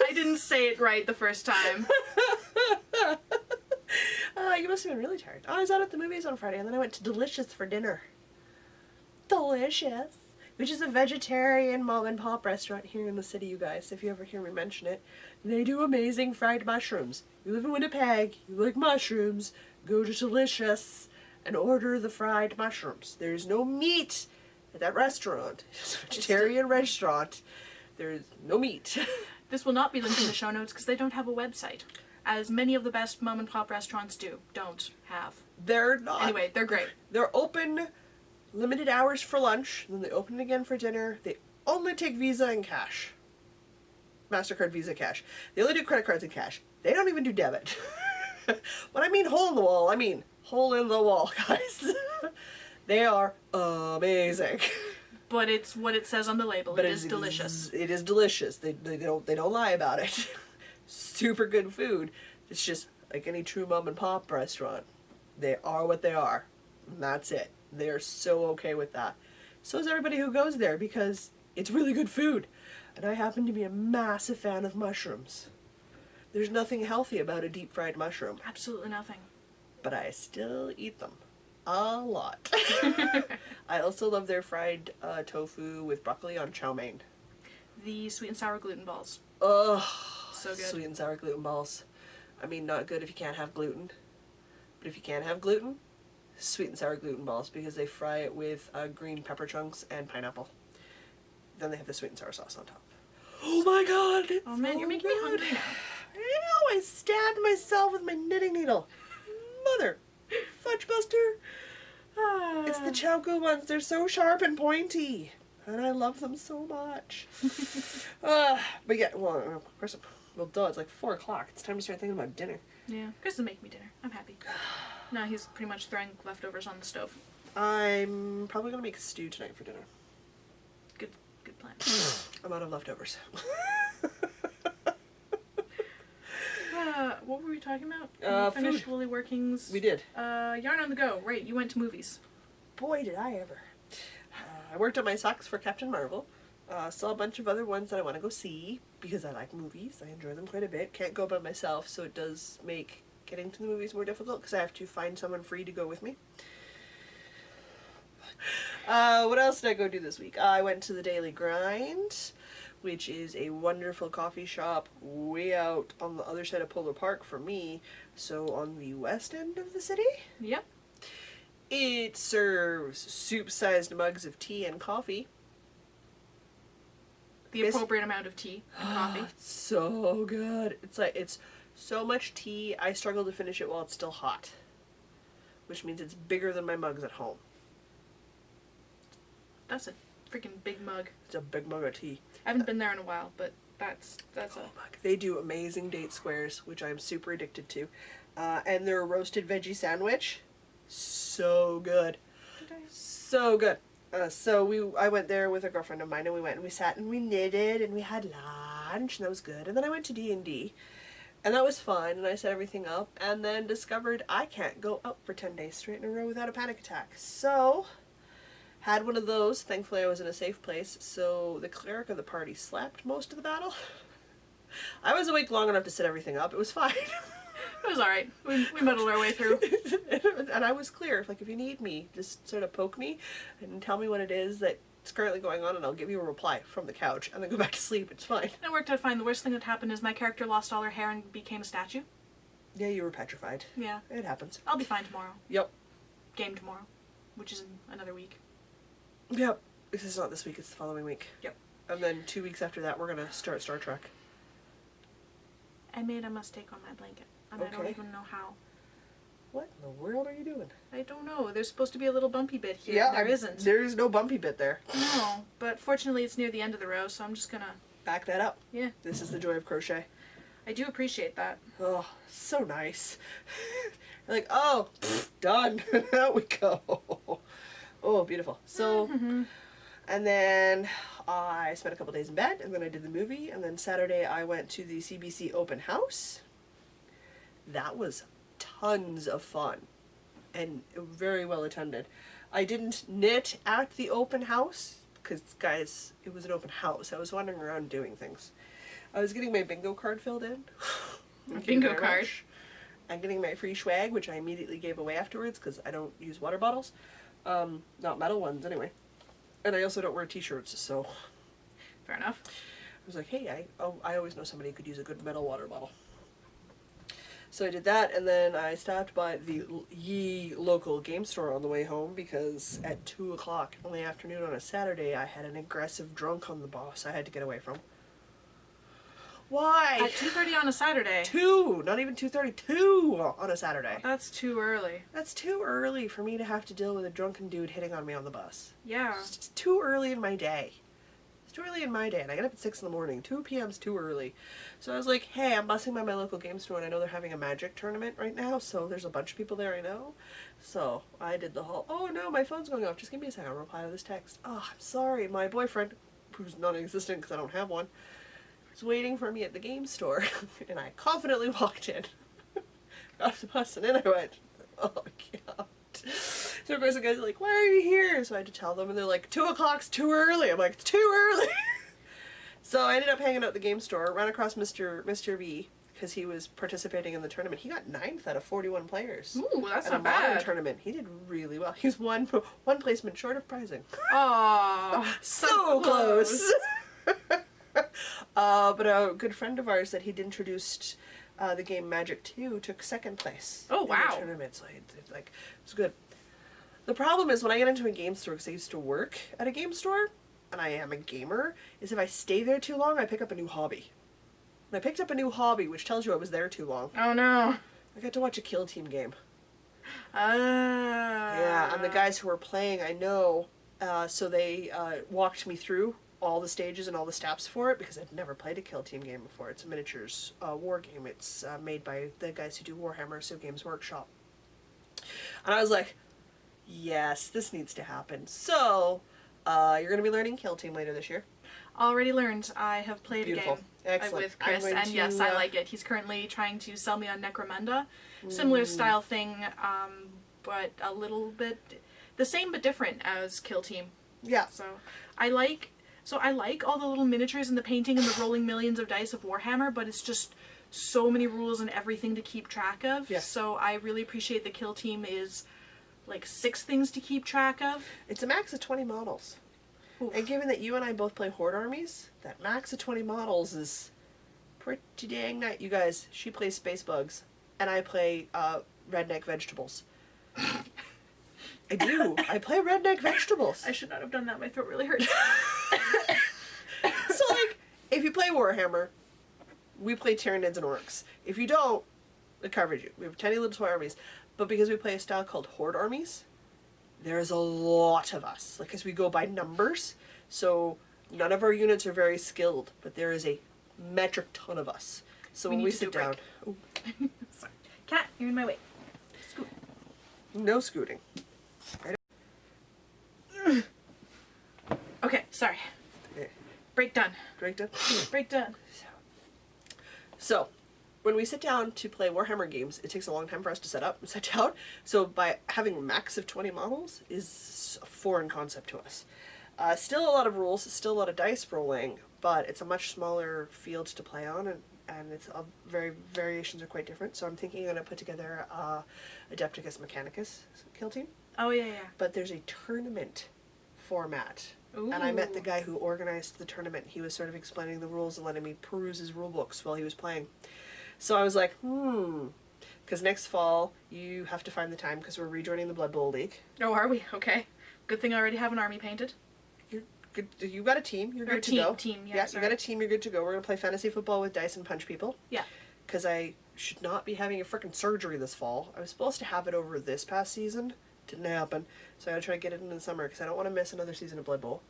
I didn't say it right the first time. You must have been really tired. I was out at the movies on Friday, and then I went to Delicious for dinner. Delicious, which is a vegetarian mom and pop restaurant here in the city, you guys. If you ever hear me mention it, they do amazing fried mushrooms. You live in Winnipeg, you like mushrooms, go to Delicious and order the fried mushrooms. There's no meat at that restaurant. It's a vegetarian restaurant. There's no meat. This will not be linked in the show notes because they don't have a website, as many of the best mom and pop restaurants don't have. They're not. Anyway, they're great. They're open limited hours for lunch, then they open again for dinner. They only take Visa and cash. MasterCard, Visa, cash. They only do credit cards and cash. They don't even do debit. When I mean hole in the wall, I mean hole in the wall, guys. They are amazing. But it's what it says on the label. But it is delicious. It is delicious. They don't lie about it. Super good food. It's just like any true mom and pop restaurant. They are what they are. And that's it. They are so okay with that. So is everybody who goes there because it's really good food. And I happen to be a massive fan of mushrooms. There's nothing healthy about a deep fried mushroom. Absolutely nothing. But I still eat them. A lot. I also love their fried tofu with broccoli on chow mein. The sweet and sour gluten balls. Ugh. So good. Sweet and sour gluten balls. I mean, not good if you can't have gluten. But if you can't have gluten, sweet and sour gluten balls because they fry it with green pepper chunks and pineapple. Then they have the sweet and sour sauce on top. Oh my god! It's Oh man, so you're making me good. hungry now. I know, I stabbed myself with my knitting needle. Mother, fudge buster. It's the Chowgu ones. They're so sharp and pointy. And I love them so much. But yeah, well, of course, well, duh, it's like 4 o'clock. It's time to start thinking about dinner. Yeah, Chris is making me dinner. I'm happy. No, he's pretty much throwing leftovers on the stove. I'm probably going to make a stew tonight for dinner. Good plan. I'm out of leftovers. What were we talking about? We finished Food. Willy Working's. We did. Yarn on the Go. Right, you went to movies. Boy, did I ever. I worked on my socks for Captain Marvel. Saw a bunch of other ones that I want to go see because I like movies. I enjoy them quite a bit. Can't go by myself, so it does make getting to the movies more difficult because I have to find someone free to go with me. What else did I go do this week? I went to the Daily Grind, which is a wonderful coffee shop way out on the other side of Polar Park for me, so on the west end of the city. Yep. It serves soup-sized mugs of tea and coffee. The appropriate amount of tea and coffee. It's so good. It's so much tea, I struggle to finish it while it's still hot. Which means it's bigger than my mugs at home. That's a freaking big mug. It's a big mug of tea. I haven't been there in a while, but that's a... They do amazing date squares, which I'm super addicted to. And their roasted veggie sandwich, so good. So good. I went there with a girlfriend of mine, and we went and we sat and we knitted and we had lunch, and that was good. And then I went to D&D, and that was fun, and I set everything up, and then discovered I can't go out for 10 days straight in a row without a panic attack. So, had one of those. Thankfully I was in a safe place, so the cleric of the party slept most of the battle. I was awake long enough to set everything up. It was fine. It was alright. We muddled our way through. And I was clear. Like, if you need me, just sort of poke me and tell me what it is that's currently going on, and I'll give you a reply from the couch and then go back to sleep. It's fine. It worked out fine. The worst thing that happened is my character lost all her hair and became a statue. Yeah, you were petrified. Yeah. It happens. I'll be fine tomorrow. Yep. Game tomorrow, which is in another week. Yep. This is not this week, it's the following week. Yep. And then 2 weeks after that, we're going to start Star Trek. I made a mistake on my blanket, and I don't Okay. even know how. What in the world are you doing? I don't know. There's supposed to be a little bumpy bit here. Yeah, there isn't. There is no bumpy bit there. No, but fortunately it's near the end of the row, so I'm just gonna... Back that up. Yeah. This is the joy of crochet. I do appreciate that. Oh, so nice. You're like, oh, done. Out we go. Oh, beautiful. So, and then I spent a couple days in bed, and then I did the movie, and then Saturday I went to the CBC open house. That was tons of fun and very well attended. I didn't knit at the open house because, guys, it was an open house. I was wandering around doing things. I was getting my bingo card filled in. Thank you Bingo very card. much. I'm getting my free swag, which I immediately gave away afterwards because I don't use water bottles. Not metal ones, anyway. And I also don't wear t-shirts, so Fair enough. I was like, hey, I always know somebody who could use a good metal water bottle. So I did that, and then I stopped by the local game store on the way home because at 2 o'clock in the afternoon on a Saturday, I had an aggressive drunk on the bus I had to get away from. Why? At 2:30 on a Saturday. 2, not even 2:30, 2 on a Saturday. That's too early. That's too early for me to have to deal with a drunken dude hitting on me on the bus. Yeah. It's just too early in my day. It's too early in my day, and I get up at 6 in the morning. 2 p.m.'s too early. So I was like, hey, I'm busing by my local game store, and I know they're having a Magic tournament right now, so there's a bunch of people there I know. So I did the whole, oh no, my phone's going off. Just give me a second. I'll reply to this text. Oh, I'm sorry. My boyfriend, who's non-existent because I don't have one, was waiting for me at the game store, and I confidently walked in. Got off the bus, and then I went, oh god. So of course the guys are like, why are you here? So I had to tell them, and they're like, 2 o'clock's too early. I'm like, it's too early. So I ended up hanging out at the game store, ran across Mr. B, because he was participating in the tournament. He got 9th out of 41 players. Ooh, that's at not a modern bad. tournament. He did really well. He's one placement short of prizing. Oh, So close. But a good friend of ours that he'd introduced the game Magic 2 took 2nd place. Oh, in wow. the tournament, so it was good. The problem is when I get into a game store, because I used to work at a game store, and I am a gamer, is if I stay there too long, I pick up a new hobby. And I picked up a new hobby, which tells you I was there too long. Oh no. I got to watch a Kill Team game. Ah. Yeah, and the guys who were playing, I know, so they walked me through all the stages and all the steps for it because I'd never played a Kill Team game before. It's a miniatures war game. It's made by the guys who do Warhammer, so Games Workshop. And I was like, yes, this needs to happen. So, you're going to be learning Kill Team later this year. Already learned. I have played Beautiful. a game Excellent. with Chris, I'm going and yes, to, I like it. He's currently trying to sell me on Necromunda. Similar style thing, but a little bit the same but different as Kill Team. Yeah. So I like all the little miniatures and the painting and the rolling millions of dice of Warhammer, but it's just so many rules and everything to keep track of. Yeah. So I really appreciate the Kill Team is like 6 things to keep track of. It's a max of 20 models. Oof. And given that you and I both play Horde armies, that max of 20 models is pretty dang nice. You guys, she plays Space Bugs, and I play Redneck Vegetables. I do. I play Redneck Vegetables. I should not have done that. My throat really hurts. So, like, if you play Warhammer, we play Tyranids and Orcs. If you don't, it covers you. We have tiny little toy armies. But because we play a style called Horde armies, there's a lot of us. Like, as we go by numbers. So, none of our units are very skilled, but there is a metric ton of us. So We when need we to sit do a down... break. Ooh, Sorry. Cat, you're in my way. Scoot. no scooting. Okay, sorry. Okay, Break done. Drake done? Break done. So, when we sit down to play Warhammer games, it takes a long time for us to set up and sit down. So by having a max of 20 models is a foreign concept to us. Still a lot of rules, still a lot of dice rolling, but it's a much smaller field to play on, and it's variations are quite different. So I'm thinking I'm going to put together Adepticus Mechanicus Kill Team, Oh, yeah. but there's a tournament format. Ooh. And I met the guy who organized the tournament. He was sort of explaining the rules and letting me peruse his rule books while he was playing. So I was like, because next fall you have to find the time because we're rejoining the Blood Bowl League. Oh, are we? Okay. Good thing I already have an army painted. You're good. You got a team. You're Or good team, to go. team, yeah, Yeah, sorry. you got a team. You're good to go. We're gonna play fantasy football with dice and punch people. Yeah. Because I should not be having a freaking surgery this fall. I was supposed to have it over this past season. Didn't happen. So I gotta try to get it in the summer because I don't want to miss another season of Blood Bowl.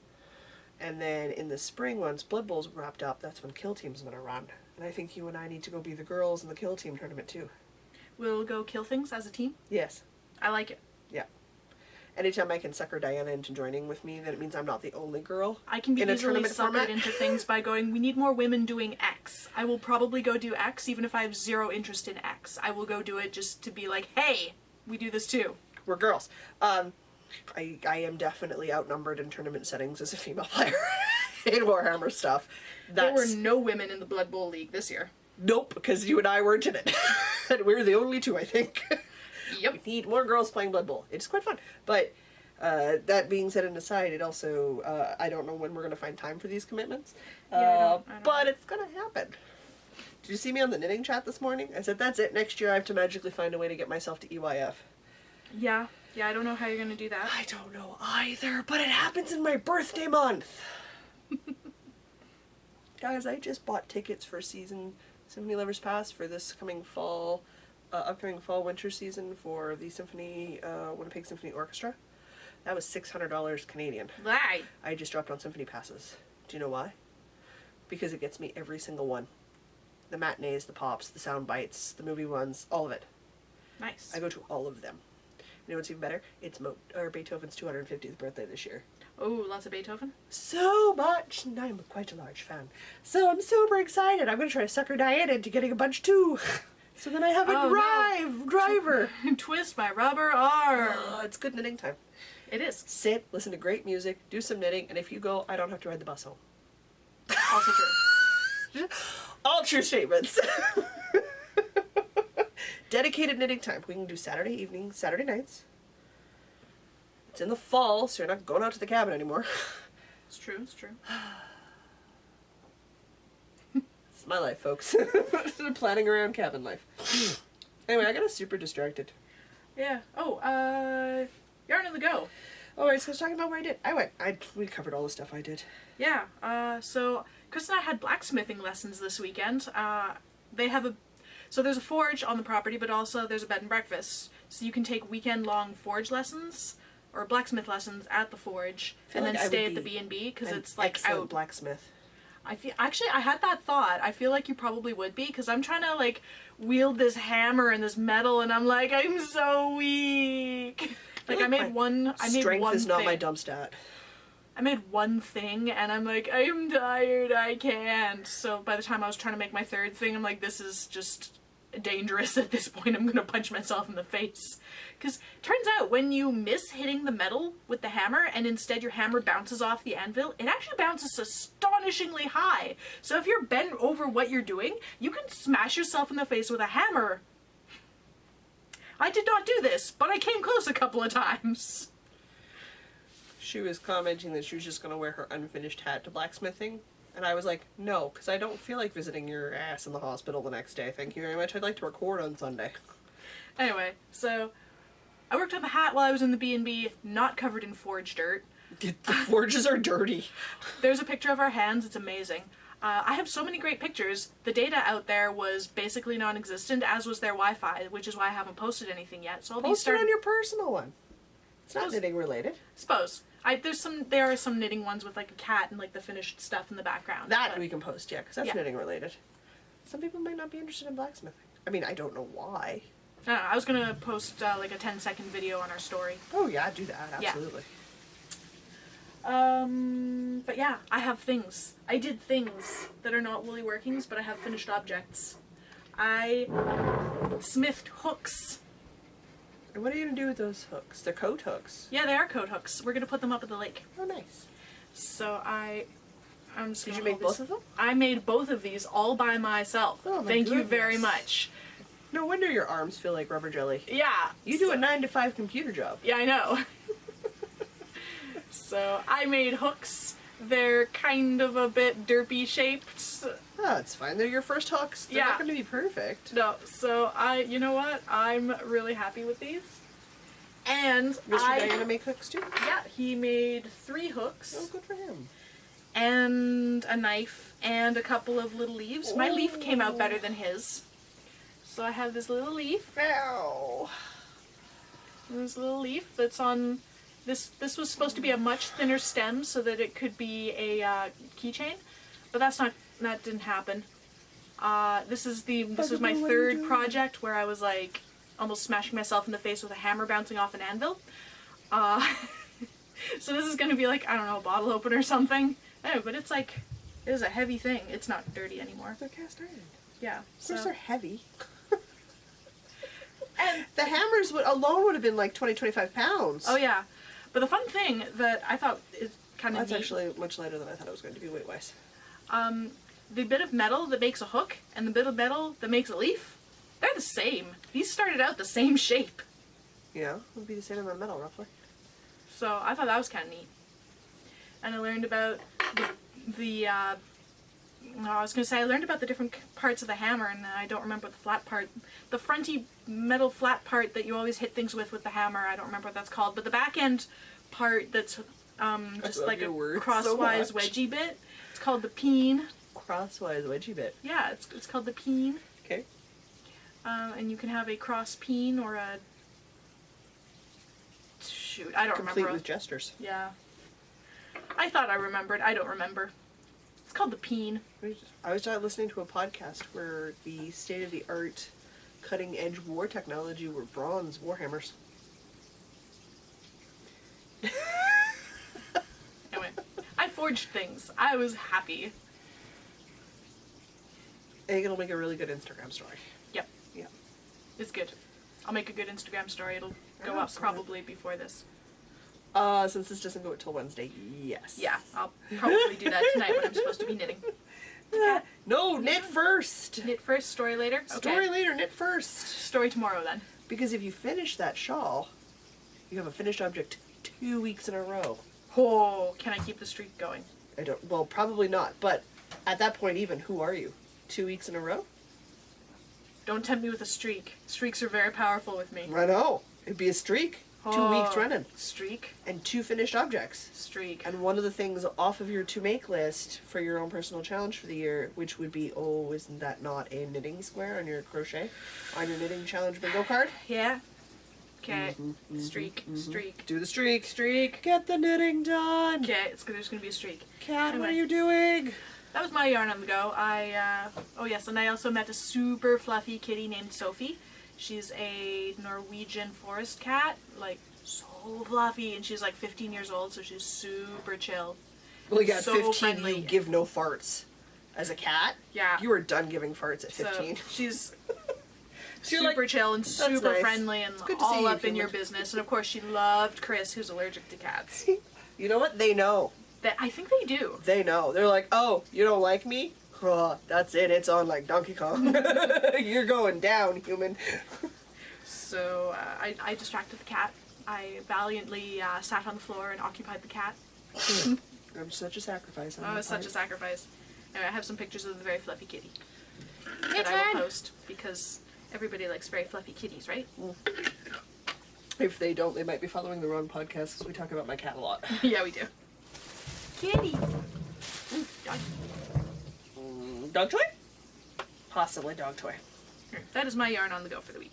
And then in the spring, once Blood Bowl's wrapped up, that's when Kill Team's gonna run. And I think you and I need to go be the girls in the Kill Team tournament too. We'll go kill things as a team. Yes. I like it. Yeah. Anytime I can sucker Diana into joining with me, then it means I'm not the only girl. I can be in a easily tournament suckered format. into things by going, we need more women doing X. I will probably go do X even if I have zero interest in X. I will go do it just to be like, hey, we do this too. We're girls. I am definitely outnumbered in tournament settings as a female player in Warhammer stuff. There were no women in the Blood Bowl League this year. Nope, because you and I weren't in it. And we're the only two, I think. Yep. We need more girls playing Blood Bowl. It's quite fun. But that being said and aside, it also, I don't know when we're going to find time for these commitments. Yeah, I don't but know. it's going to happen. Did you see me on the knitting chat this morning? I said, that's it. Next year I have to magically find a way to get myself to EYF. Yeah. Yeah, I don't know how you're going to do that. I don't know either, but it happens in my birthday month. Guys, I just bought tickets for season Symphony Lovers Pass for this coming fall, upcoming fall-winter season for the Symphony, Winnipeg Symphony Orchestra. That was $600 Canadian. Lie. I just dropped on Symphony passes. Do you know why? Because it gets me every single one. The matinees, the pops, the sound bites, the movie ones, all of it. Nice. I go to all of them. You know what's even better? It's Beethoven's 250th birthday this year. Oh, lots of Beethoven? So much, and I'm quite a large fan. So I'm super excited. I'm going to try to sucker Diane into getting a bunch too. So then I have a Oh, no. driver. Twist my rubber arm. Oh, it's good knitting time. It is. Sit, listen to great music, do some knitting, and if you go, I don't have to ride the bus home. Also true. All true statements. Dedicated knitting time. We can do Saturday evenings, Saturday nights. It's in the fall, so you're not going out to the cabin anymore. It's true, it's true. It's my life, folks. Planning around cabin life. Anyway, I got us super distracted. Yeah. Oh, Yarn on the Go. Alright, so I was talking about where I did. We covered all the stuff I did. Yeah, so Chris and I had blacksmithing lessons this weekend. So there's a forge on the property, but also there's a bed and breakfast. So you can take weekend-long forge lessons or blacksmith lessons at the forge, Feel and like then I stay would at the be B&B because An it's like excellent out. blacksmith. I had that thought. I feel like you probably would be because I'm trying to like wield this hammer and this metal, and I'm like, I'm so weak. Like I made one Strength is not thing. my dump stat. I made one thing and I'm like, I'm tired, I can't. So by the time I was trying to make my third thing, I'm like, this is just dangerous at this point. I'm gonna punch myself in the face. Because turns out when you miss hitting the metal with the hammer and instead your hammer bounces off the anvil, it actually bounces astonishingly high. So if you're bent over what you're doing, you can smash yourself in the face with a hammer. I did not do this, but I came close a couple of times. She was commenting that she was just going to wear her unfinished hat to blacksmithing. And I was like, no, because I don't feel like visiting your ass in the hospital the next day. Thank you very much. I'd like to record on Sunday. Anyway, so I worked on the hat while I was in the B&B, not covered in forge dirt. The forges are dirty. There's a picture of our hands. It's amazing. I have so many great pictures. The data out there was basically non-existent, as was their Wi-Fi, which is why I haven't posted anything yet. So I'll be Post it starting. on your personal one. It's not Suppose- knitting related. Suppose. There are some knitting ones with like a cat and like the finished stuff in the background. That but- we can post, yeah, because that's Yeah. knitting related. Some people might not be interested in blacksmithing. I mean, I don't know why. I don't know, I was gonna post like a 10-second video on our story. Oh yeah, do that, Yeah. absolutely. But yeah, I have things. I did things that are not woolly workings, but I have finished objects. I smithed hooks. And what are you going to do with those hooks? They're coat hooks. Yeah, they are coat hooks. We're gonna put them up at the lake. Oh, nice. So I'm just Did gonna you make hold both of them? I made both of these all by myself. Oh, my Thank you very goodness. much. No wonder your arms feel like rubber jelly. Yeah. You do a 9-to-5 computer job. Yeah, I know. So I made hooks. They're kind of a bit derpy shaped. Oh, it's fine. They're your first hooks. They're Yeah. not going to be perfect. No, so you know what? I'm really happy with these. And Mr. Diana make hooks too? yeah, he made 3 hooks. Oh, good for him. And a knife and a couple of little leaves. My leaf came out better than his. So I have this little leaf. Ow. This little leaf that's on this was supposed to be a much thinner stem so that it could be a keychain, but that didn't happen. This was my 3rd project where I was like almost smashing myself in the face with a hammer bouncing off an anvil. So this is gonna be like, I don't know, a bottle opener or something. Oh, but it's like, it is a heavy thing. It's not dirty anymore. They're cast iron. Yeah. Of course they're heavy. And the hammers alone would have been like 20-25 pounds. oh yeah. But the fun thing that I thought is kind of That's neat, actually much lighter than I thought it was going to be weight-wise. the bit of metal that makes a hook and the bit of metal that makes a leaf, they're the same. These started out the same shape. Yeah, it would be the same amount of metal, roughly. So I thought that was kind of neat. And I learned about I learned about the different parts of the hammer, and I don't remember the flat part. The fronty metal flat part that you always hit things with the hammer, I don't remember what that's called. But the back end part that's just like a crosswise wedgy bit, it's called the peen. Crosswise wedgy bit. Yeah, it's called the peen. Okay. And you can have a cross peen or a... Shoot, I don't Complete remember. with gestures. Yeah. I thought I remembered. I don't remember. It's called the peen. I was listening to a podcast where the state-of-the-art cutting-edge war technology were bronze warhammers. Anyway, I forged things. I was happy. I think it'll make a really good Instagram story. Yep. Yeah. It's good. I'll make a good Instagram story. It'll go up Excellent. probably before this. Since this doesn't go until Wednesday, yes. Yeah, I'll probably do that tonight when I'm supposed to be knitting. Yeah. No, knit first. Knit first, story later? Okay. Story later, knit first. Story tomorrow then. Because if you finish that shawl, you have a finished object 2 weeks in a row. Oh, can I keep the streak going? Well, probably not, but at that point even, who are you? 2 weeks in a row? Don't tempt me with a streak. Streaks are very powerful with me. I know. It'd be a streak. 2 weeks running. Streak. And 2 finished objects. Streak. And one of the things off of your to-make list for your own personal challenge for the year, which would be, oh, isn't that not a knitting square on your crochet? On your knitting challenge bingo card? Yeah. Okay. Streak. Streak. Do the streak. Streak. Get the knitting done. Okay, there's gonna be a streak. Kat, what Anyway. are you doing? That was my yarn on the go. Oh yes, and I also met a super fluffy kitty named Sophie. She's a Norwegian forest cat, like so fluffy, and she's like 15 years old, so she's super chill. Well, you got So 15, friendly. you give no farts. As a cat, Yeah. you were done giving farts at So 15. she's So you're super like, chill and super nice. friendly and good to see all you, up in human. your business. And of course, she loved Chris, who's allergic to cats. You know what? They know. I think they do. They know. They're like, oh, you don't like me? Oh, that's it. It's on like Donkey Kong. You're going down, human. So I distracted the cat. I valiantly sat on the floor and occupied the cat. I'm such a sacrifice. Oh, it was such a sacrifice. Anyway, I have some pictures of the very fluffy kitty It's that I will fun. post because everybody likes very fluffy kitties, right? If they don't, they might be following the wrong podcast because we talk about my cat a lot. Yeah, we do. Kitty. Dog. Dog toy? Possibly dog toy. Here, that is my yarn on the go for the week.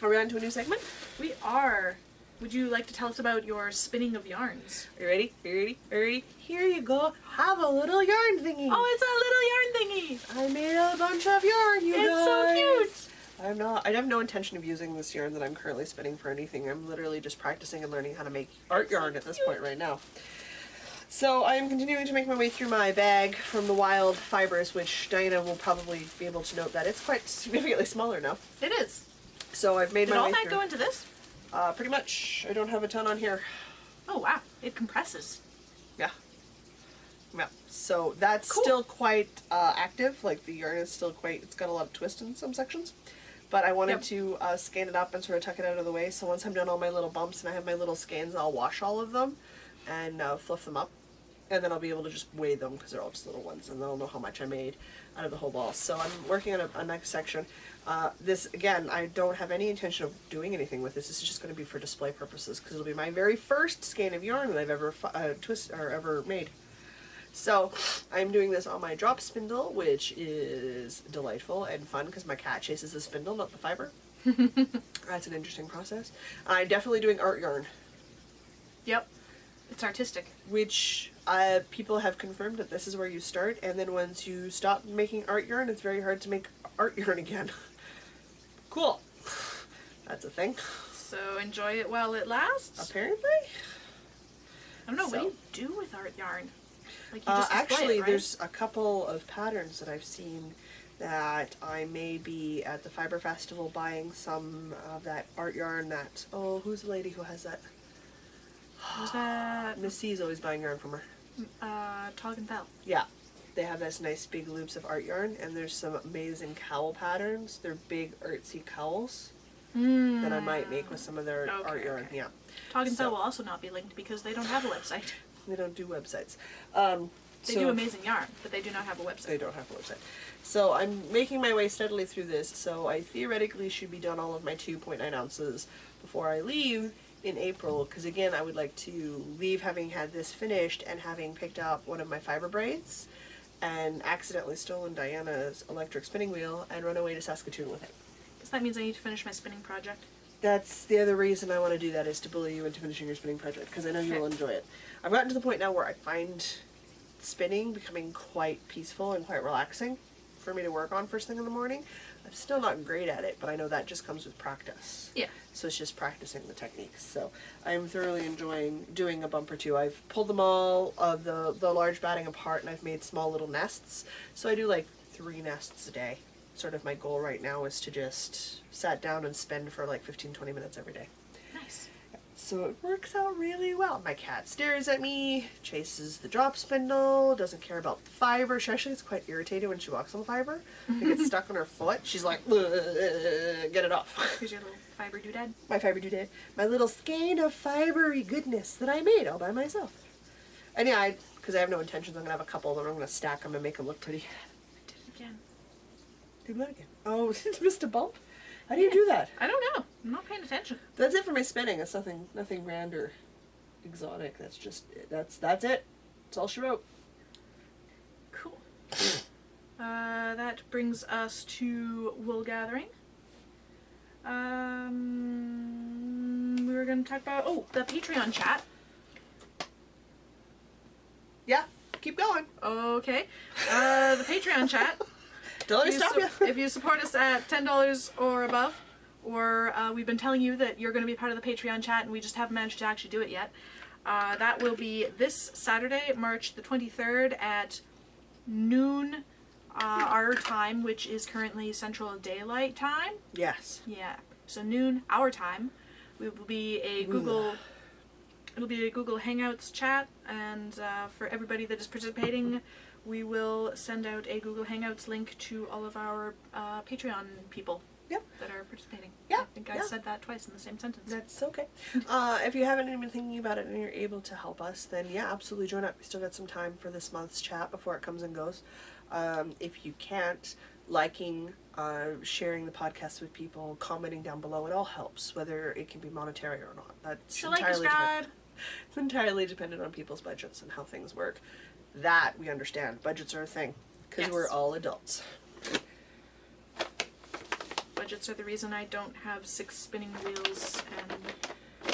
Are we on to a new segment? We are. Would you like to tell us about your spinning of yarns? Are you ready? Are you ready? Are you ready? Here you go. Have a little yarn thingy. Oh, it's a little yarn thingy. I made a bunch of yarn, you It's so guys. cute. I have no intention of using this yarn that I'm currently spinning for anything. I'm literally just practicing and learning how to make art yarn at this point right now. So I am continuing to make my way through my bag from the wild fibers, which Diana will probably be able to note that it's quite significantly smaller now. It is. So I've made Did my all way that through. go into this? Pretty much. I don't have a ton on here. Oh, wow. It compresses. Yeah. Yeah. So that's Cool. still quite active. Like the yarn is still quite, it's got a lot of twist in some sections. But I wanted Yep. to scan it up and sort of tuck it out of the way. So once I'm done all my little bumps and I have my little scans, I'll wash all of them and fluff them up and then I'll be able to just weigh them because they're all just little ones, and then I'll know how much I made out of the whole ball. So I'm working on a next section. This, again, I don't have any intention of doing anything with this. This is just going to be for display purposes because it'll be my very first skein of yarn that I've ever ever made. So I'm doing this on my drop spindle, which is delightful and fun because my cat chases the spindle, not the fiber. That's an interesting process. I'm definitely doing art yarn, Yep. It's artistic. which people have confirmed that this is where you start, and then once you stop making art yarn, it's very hard to make art yarn again. Cool. That's a thing, So enjoy it while it lasts. apparently. I don't know, what So- do you do with art yarn? Like you just display Actually, it, right? there's a couple of patterns that I've seen that I may be at the Fiber Festival buying some of that art yarn that, oh, who's the lady who has that? Was that Miss C's always buying yarn from her. Tog and Thel? Yeah. They have this nice big loops of art yarn, and there's some amazing cowl patterns. They're big artsy cowls that I might make with some of their art yarn. Okay. Yeah. Tog and Thel So- will also not be linked because they don't have a website. They don't do websites. They do amazing yarn, but they do not have a website. They don't have a website. So I'm making my way steadily through this, so I theoretically should be done all of my 2.9 ounces before I leave in April, because again, I would like to leave having had this finished and having picked up one of my fiber braids and accidentally stolen Diana's electric spinning wheel and run away to Saskatoon with it. So that means I need to finish my spinning project. That's the other reason I want to do that, is to bully you into finishing your spinning project, because I know you will enjoy it. I've gotten to the point now where I find spinning becoming quite peaceful and quite relaxing for me to work on first thing in the morning. I'm still not great at it, but I know that just comes with practice. Yeah. So it's just practicing the techniques. So I'm thoroughly enjoying doing a bump or two. I've pulled them all of the large batting apart, and I've made small little nests. So I do like 3 nests a day. Sort of my goal right now is to just sat down and spend for like 15-20 minutes every day. Nice. So it works out really well. My cat stares at me, chases the drop spindle, doesn't care about the fiber. She actually gets quite irritated when she walks on the fiber. It gets stuck on her foot. She's like, get it off. Here's your little fiber doodad. My fiber doodad. My little skein of fibery goodness that I made all by myself. And yeah, because I have no intentions, I'm going to have a couple of them. I'm going to stack them and make them look pretty. I did it again. Do what again? Oh, missed a bump? How do you do that? I don't know. I'm not paying attention. That's it for my spinning. It's nothing grand or exotic. That's just it. That's it. That's all she wrote. Cool. That brings us to wool gathering. We were going to talk about the Patreon chat. Yeah, keep going. Okay. The Patreon chat. Don't let me stop you. If you support us at $10 or above, or we've been telling you that you're going to be part of the Patreon chat and we just haven't managed to actually do it yet, that will be this Saturday, March the 23rd at noon our time, which is currently Central Daylight Time. Yes. Yeah. So noon our time. We will be a Google. It'll be a Google Hangouts chat, and for everybody that is participating, we will send out a Google Hangouts link to all of our Patreon people Yep. that are participating. Yeah, I think I yeah. said that twice in the same sentence. That's okay. If you haven't been thinking about it and you're able to help us, then yeah, absolutely join up. We still got some time for this month's chat before it comes and goes. If you can't, liking, sharing the podcast with people, commenting down below, it all helps, whether it can be monetary or not. That's So like, entirely subscribe. It's entirely dependent on people's budgets and how things work. That we understand. Budgets are a thing because Yes. we're all adults. Budgets are the reason I don't have 6 spinning wheels and,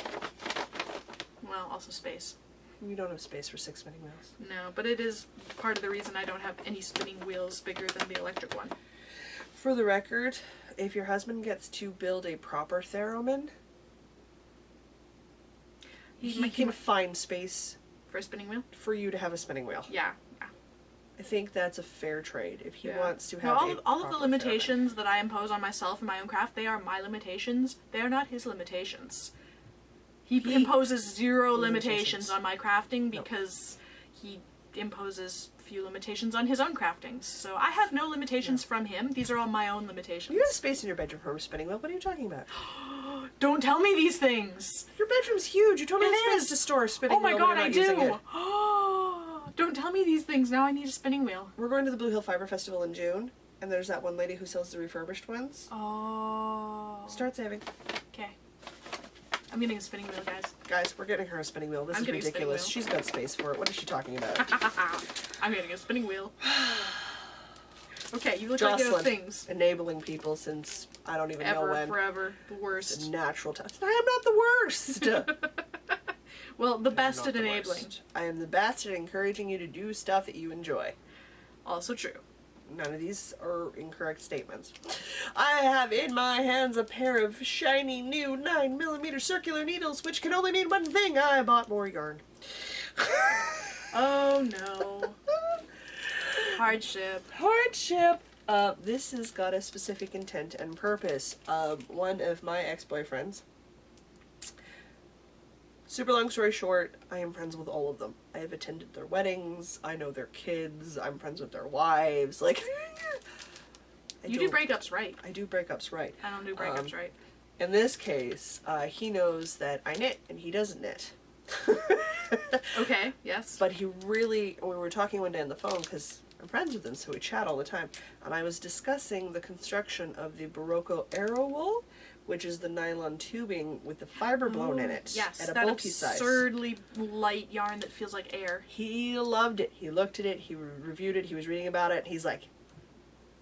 well, also space. We don't have space for 6 spinning wheels. No, but it is part of the reason I don't have any spinning wheels bigger than the electric one. For the record, if your husband gets to build a proper theremin, he can find space for a spinning wheel. for you to have a spinning wheel. Yeah. I think that's a fair trade. If he Yeah. wants to No, have all of the proper limitations that I impose on myself in my own craft, they are my limitations. They are not his limitations. He imposes 0 limitations on my crafting because he imposes few limitations on his own craftings. So I have no limitations from him. These are all my own limitations. You have space in your bedroom for a spinning wheel. What are you talking about? Don't tell me these things. Your bedroom's huge. You totally It have space is. to store a spinning Oh my wheel. god, when you're I not using do. it. Don't tell me these things now. I need a spinning wheel. We're going to the Blue Hill Fiber Festival in June, and there's that one lady who sells the refurbished ones. Oh. Start saving. Okay. I'm getting a spinning wheel, guys. Guys, we're getting her a spinning wheel. This I'm is getting a spinning ridiculous. wheel. She's got space for it. What is she talking about? I'm getting a spinning wheel. Okay, you look like you have things. Enabling people since I don't even know Ever, when. forever, the It's worst. a natural time. I am not the worst. Well, the I'm best not at the enabling. worst. I am the best at encouraging you to do stuff that you enjoy. Also true. None of these are incorrect statements. I have in my hands a pair of shiny new 9mm circular needles, which can only mean one thing. I bought more yarn. Oh no. Hardship. Hardship. This has got a specific intent and purpose. One of my ex-boyfriends. Super long story short, I am friends with all of them. I have attended their weddings, I know their kids, I'm friends with their wives, like... You do breakups right. I do breakups right. I don't do breakups right. In this case, he knows that I knit, and he doesn't knit. Okay, yes. But he really... We were talking one day on the phone, because I'm friends with him, so we chat all the time, and I was discussing the construction of the Barocco Arrow Wool, which is the nylon tubing with the fiber blown in it Yes, at a that bulky size. absurdly light yarn that feels like air. He loved it. He looked at it, he reviewed it, he was reading about it, and he's like,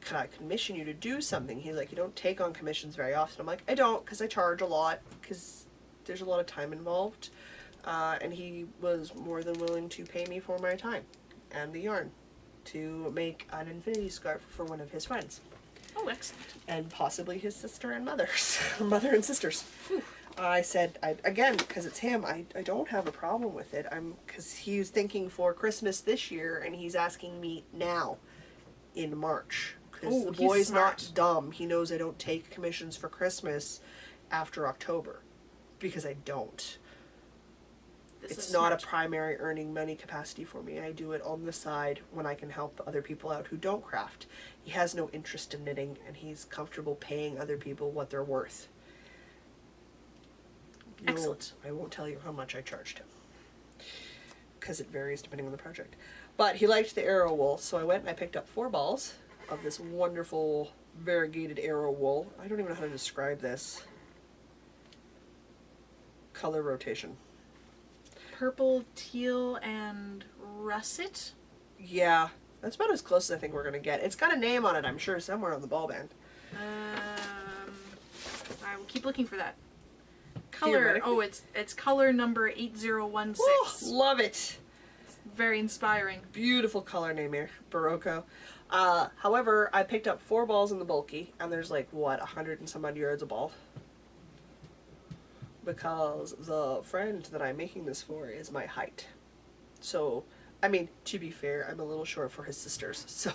could I commission you to do something? He's like, you don't take on commissions very often. I'm like, I don't, because I charge a lot, because there's a lot of time involved. And he was more than willing to pay me for my time and the yarn to make an infinity scarf for one of his friends. Oh, excellent. And possibly his sister and mother's, mother and sisters. I said, again, because it's him, I don't have a problem with it. Because he was thinking for Christmas this year, and he's asking me now in March. Because the he's boy's not smart. dumb. He knows I don't take commissions for Christmas after October. Because I don't. This It's is not smart. a primary earning money capacity for me. I do it on the side when I can help other people out who don't craft. He has no interest in knitting, and he's comfortable paying other people what they're worth. No, Excellent. I won't tell you how much I charged him, because it varies depending on the project. But he liked the arrow wool, so I went and I picked up 4 balls of this wonderful variegated arrow wool. I don't even know how to describe this. Color rotation. Purple, teal, and russet? Yeah, that's about as close as I think we're gonna get. It's got a name on it, I'm sure, somewhere on the ball band. I will keep looking for that. Color, Theoretically. it's color number 8016. Oh, love it! Very inspiring. Beautiful color name here, Barocco. However, I picked up 4 balls in the bulky, and there's like, what, 100 and some odd yards a ball? Because the friend that I'm making this for is my height. So, I mean, to be fair, I'm a little short for his sisters, so...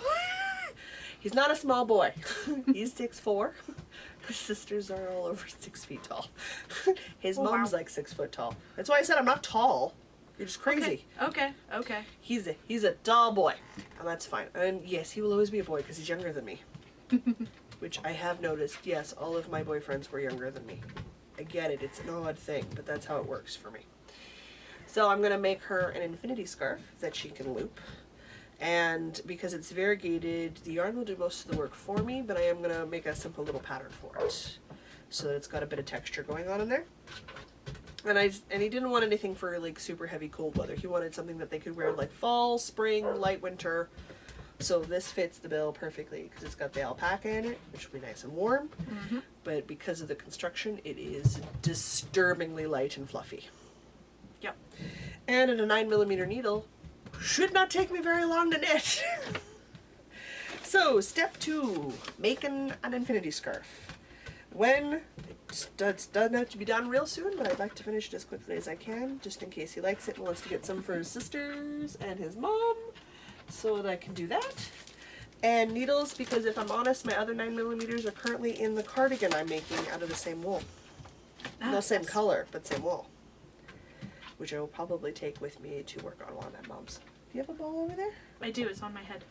He's not a small boy. He's 6'4". His sisters are all over 6 feet tall. His Oh, mom's wow. like 6 foot tall. That's why I said I'm not tall. You're just crazy. Okay. He's a tall boy, and that's fine. And yes, he will always be a boy because he's younger than me. Which I have noticed. Yes, all of my boyfriends were younger than me. I get it. It's an odd thing, but that's how it works for me. So I'm gonna make her an infinity scarf that she can loop. And because it's variegated, the yarn will do most of the work for me, but I am gonna make a simple little pattern for it, so that it's got a bit of texture going on in there. And he didn't want anything for like super heavy cold weather. He wanted something that they could wear like fall, spring, light winter. So this fits the bill perfectly because it's got the alpaca in it, which will be nice and warm. Mm-hmm. But because of the construction, it is disturbingly light and fluffy. Yep. And at a 9mm needle, should not take me very long to knit. So, step 2, making an infinity scarf. When it doesn't have to be done real soon, but I'd like to finish it as quickly as I can, just in case he likes it and wants to get some for his sisters and his mom, so that I can do that. And needles, because if I'm honest, my other 9mm are currently in the cardigan I'm making out of the same wool. No, same color, but same wool. Which I will probably take with me to work on while I'm at Mom's. Do you have a ball over there? I do. It's on my head.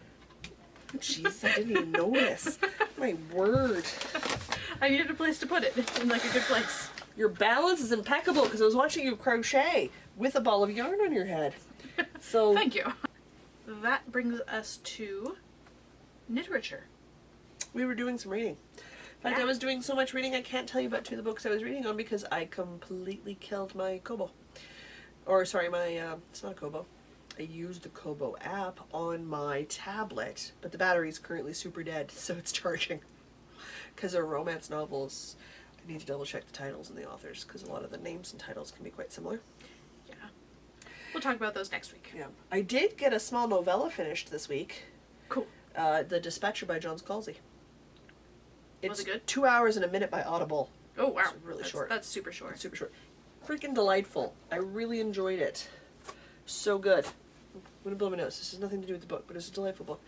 Jeez, I didn't even notice. My word. I needed a place to put it. It seemed like a good place. Your balance is impeccable because I was watching you crochet with a ball of yarn on your head. So Thank you. that brings us to literature. We were doing some reading. In fact, Yeah. I was doing so much reading I can't tell you about two of the books I was reading on because I completely killed my Kobo. Or, sorry, it's not a Kobo. I used the Kobo app on my tablet, but the battery's currently super dead, so it's charging. Because they're romance novels, I need to double check the titles and the authors, because a lot of the names and titles can be quite similar. Yeah. We'll talk about those next week. Yeah. I did get a small novella finished this week. Cool. The Dispatcher by John Scalzi. It's Was it good? 2 hours and a minute by Audible. Oh, wow. It's really short. That's super short. It's super short. Freaking delightful. I really enjoyed it. So good. I'm gonna blow my nose. This has nothing to do with the book, but it's a delightful book.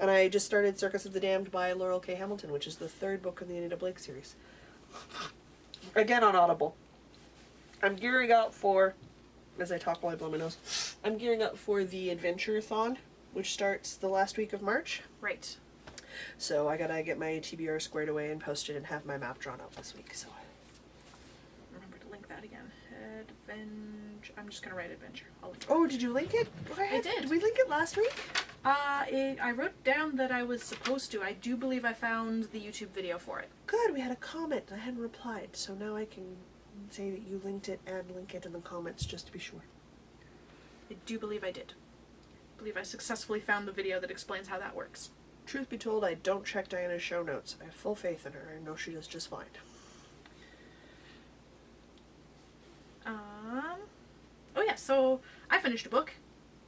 And I just started Circus of the Damned by Laurel K. Hamilton, which is the third book in the Anita Blake series. Again on Audible. I'm gearing up for, as I talk while I blow my nose, I'm gearing up for the Adventure-thon, which starts the last week of March. Right. So I gotta get my TBR squared away and posted and have my map drawn out this week. So Remember to link that again. Adventure. I'm just gonna write adventure. I'll link it. oh, did you link it? I did. Did we link it last week? I wrote down that I was supposed to. I do believe I found the YouTube video for it. Good. We had a comment. I hadn't replied, so now I can say that you linked it and link it in the comments just to be sure. I do believe I did. I believe I successfully found the video that explains how that works. Truth be told, I don't check Diana's show notes. I have full faith in her. I know she does just fine. Oh yeah, so I finished a book.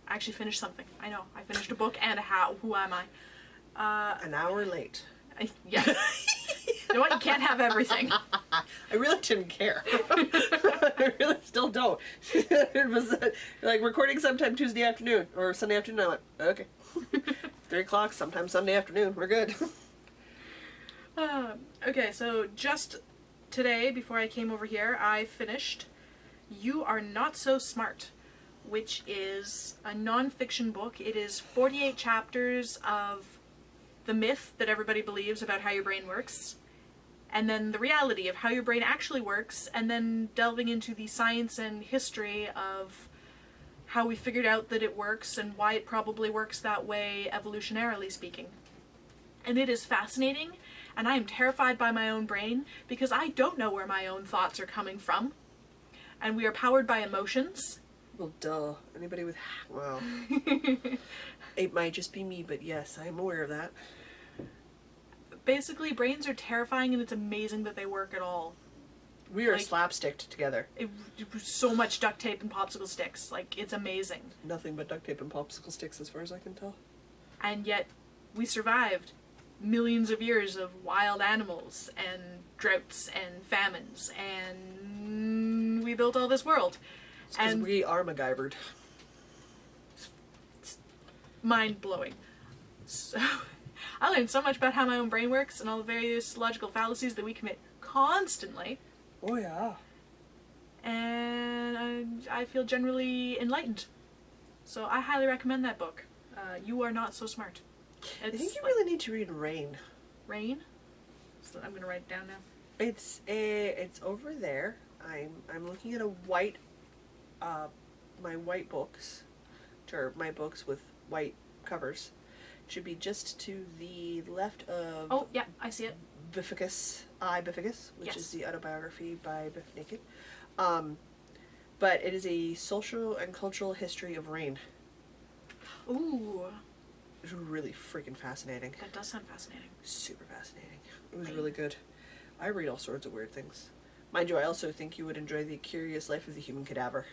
I actually finished something. I know. I finished a book and a how. Who am I? An hour late. Yeah. You know what? You can't have everything. I really didn't care. I really still don't. It was like recording sometime Tuesday afternoon or Sunday afternoon. I went, okay. 3 o'clock, sometime Sunday afternoon. We're good. Okay, so just today, before I came over here, I finished You Are Not So Smart, which is a non-fiction book. It is 48 chapters of the myth that everybody believes about how your brain works, and then the reality of how your brain actually works, and then delving into the science and history of how we figured out that it works and why it probably works that way, evolutionarily speaking. And it is fascinating, and I am terrified by my own brain because I don't know where my own thoughts are coming from. And we are powered by emotions. Well, duh. Anybody with... Well... It might just be me, but yes, I am aware of that. Basically, brains are terrifying, and it's amazing that they work at all. We are Like- slapsticked together. It was so much duct tape and popsicle sticks. Like, it's amazing. Nothing but duct tape and popsicle sticks as far as I can tell. And yet, we survived millions of years of wild animals and droughts and famines, and we built all this world. Because And we are MacGyvered. mind-blowing. So, I learned so much about how my own brain works and all the various logical fallacies that we commit constantly. Oh yeah. And I feel generally enlightened. So I highly recommend that book. You Are Not So Smart. I think you like really need to read Rain. Rain. So I'm gonna write it down now. It's over there. I'm looking at a white, my white books, or my books with white covers. Should be just to the left of Oh yeah, I see it. Bifficus, I Bifficus, which Yes. is the autobiography by Biff Naked. But it is a social and cultural history of rain. Ooh, It's really freaking fascinating. that does sound fascinating. Super fascinating. It was Rain. really good. I read all sorts of weird things. Mind you, I also think you would enjoy The Curious Life of the Human Cadaver.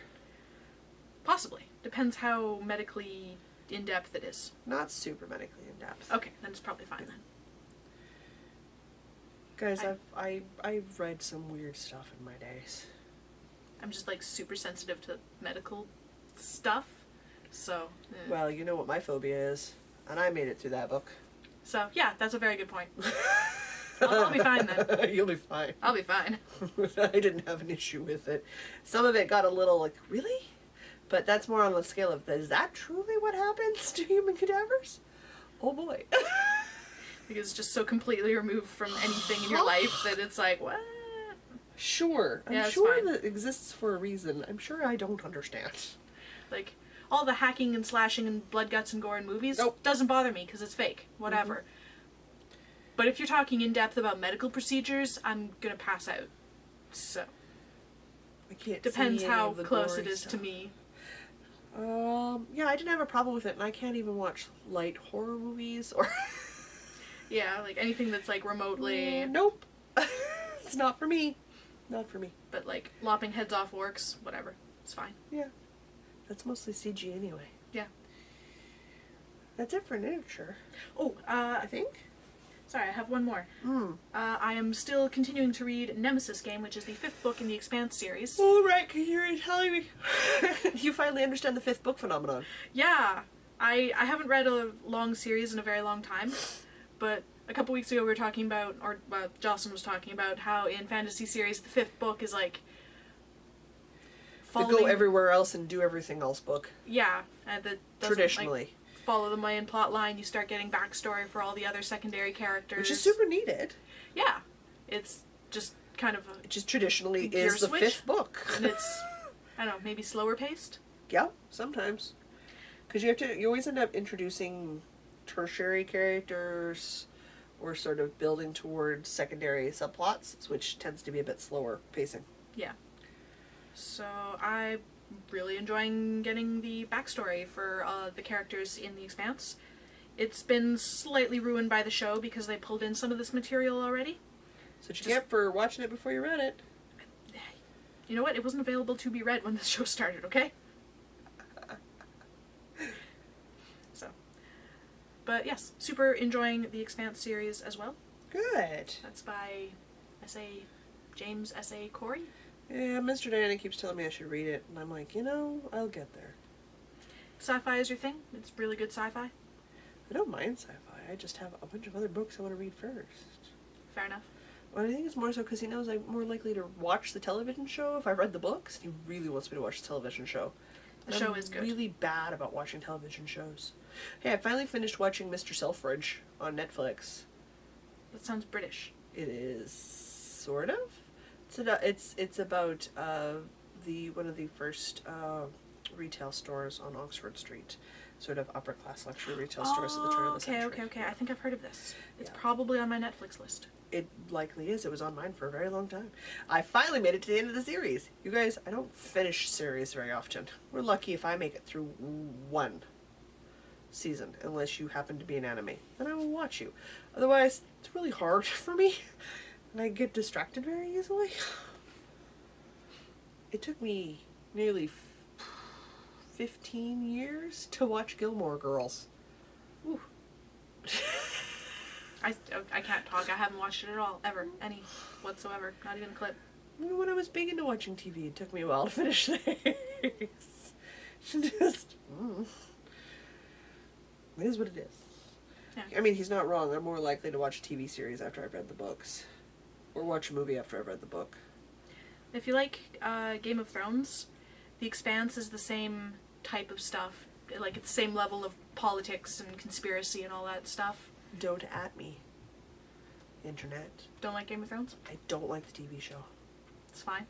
Possibly. Depends how medically in-depth it is. Not super medically in depth. Okay, then it's probably fine then. Guys, I- I've read some weird stuff in my days. I'm just like super sensitive to medical stuff. So, Well, you know what my phobia is, and I made it through that book. so yeah, that's a very good point. I'll be fine then. You'll be fine. I'll be fine. I didn't have an issue with it. Some of it got a little like, really? But that's more on the scale of, is that truly what happens to human cadavers? Oh boy. Because it's just so completely removed from anything in your life that it's like, what? Sure. Yeah, I'm it's sure fine. that exists for a reason. I'm sure I don't understand. Like, all the hacking and slashing and blood, guts, and gore in movies doesn't bother me because it's fake. Whatever. But if you're talking in depth about medical procedures, I'm gonna pass out. So I can't depends see any how of the close gory it is stuff. to me. Yeah, I didn't have a problem with it, and I can't even watch light horror movies or. Yeah, like anything that's like remotely. Nope. It's not for me. Not for me. But like lopping heads off orcs, whatever. It's fine. Yeah. That's mostly CG anyway. Yeah. That's it for literature, Oh, I think. sorry, I have one more. I am still continuing to read Nemesis Game, which is the 5th book in the Expanse series. Oh, right, because you're telling me. You finally understand the 5th book phenomenon. Yeah, I haven't read a long series in a very long time, but a couple weeks ago we were talking about, or Jocelyn was talking about, how in fantasy series the 5th book is like The go everywhere else and do everything else book. Yeah, that doesn't, Traditionally. like, follow the main plot line. You start getting backstory for all the other secondary characters, Which is super needed. Yeah, it's just kind of a, Which is traditionally gear is the switch. 5th book. and it's I don't know, maybe slower paced. Yeah, sometimes. Because you always end up introducing tertiary characters or sort of building towards secondary subplots, which tends to be a bit slower pacing. Yeah. So I'm really enjoying getting the backstory for the characters in The Expanse. It's been slightly ruined by the show because they pulled in some of this material already. So what you get for watching it before you read it. You know what? It wasn't available to be read when the show started, okay? So. But yes, super enjoying the Expanse series as well. Good. That's by James S.A. Corey. Yeah, Mr. Diana keeps telling me I should read it, and I'm like, I'll get there. Sci-fi is your thing? It's really good sci-fi? I don't mind sci-fi. I just have a bunch of other books I want to read first. Fair enough. Well, I think it's more so because he knows I'm more likely to watch the television show if I read the books. He really wants me to watch the television show. The And show I'm is good. really bad about watching television shows. Hey, I finally finished watching Mr. Selfridge on Netflix. That sounds British. It is sort of. It's about one of the first retail stores on Oxford Street, sort of upper class luxury retail stores at the turn of the century. Okay. I think I've heard of this. It's Yeah. probably on my Netflix list. It likely is. It was on mine for a very long time. I finally made it to the end of the series. You guys, I don't finish series very often. We're lucky if I make it through one season, unless you happen to be an anime. Then I will watch you. Otherwise, it's really hard for me, and I get distracted very easily. It took me nearly 15 years to watch Gilmore Girls. Ooh. I can't talk. I haven't watched it at all, ever. Any whatsoever. Not even a clip. Even when I was big into watching TV, it took me a while to finish things. Just, it is what it is. Yeah. I mean, he's not wrong. I'm more likely to watch a TV series after I've read the books. Or watch a movie after I've read the book. If you like Game of Thrones, The Expanse is the same type of stuff. Like, it's the same level of politics and conspiracy and all that stuff. Don't at me, Internet. Don't like Game of Thrones? I don't like the TV show. It's fine.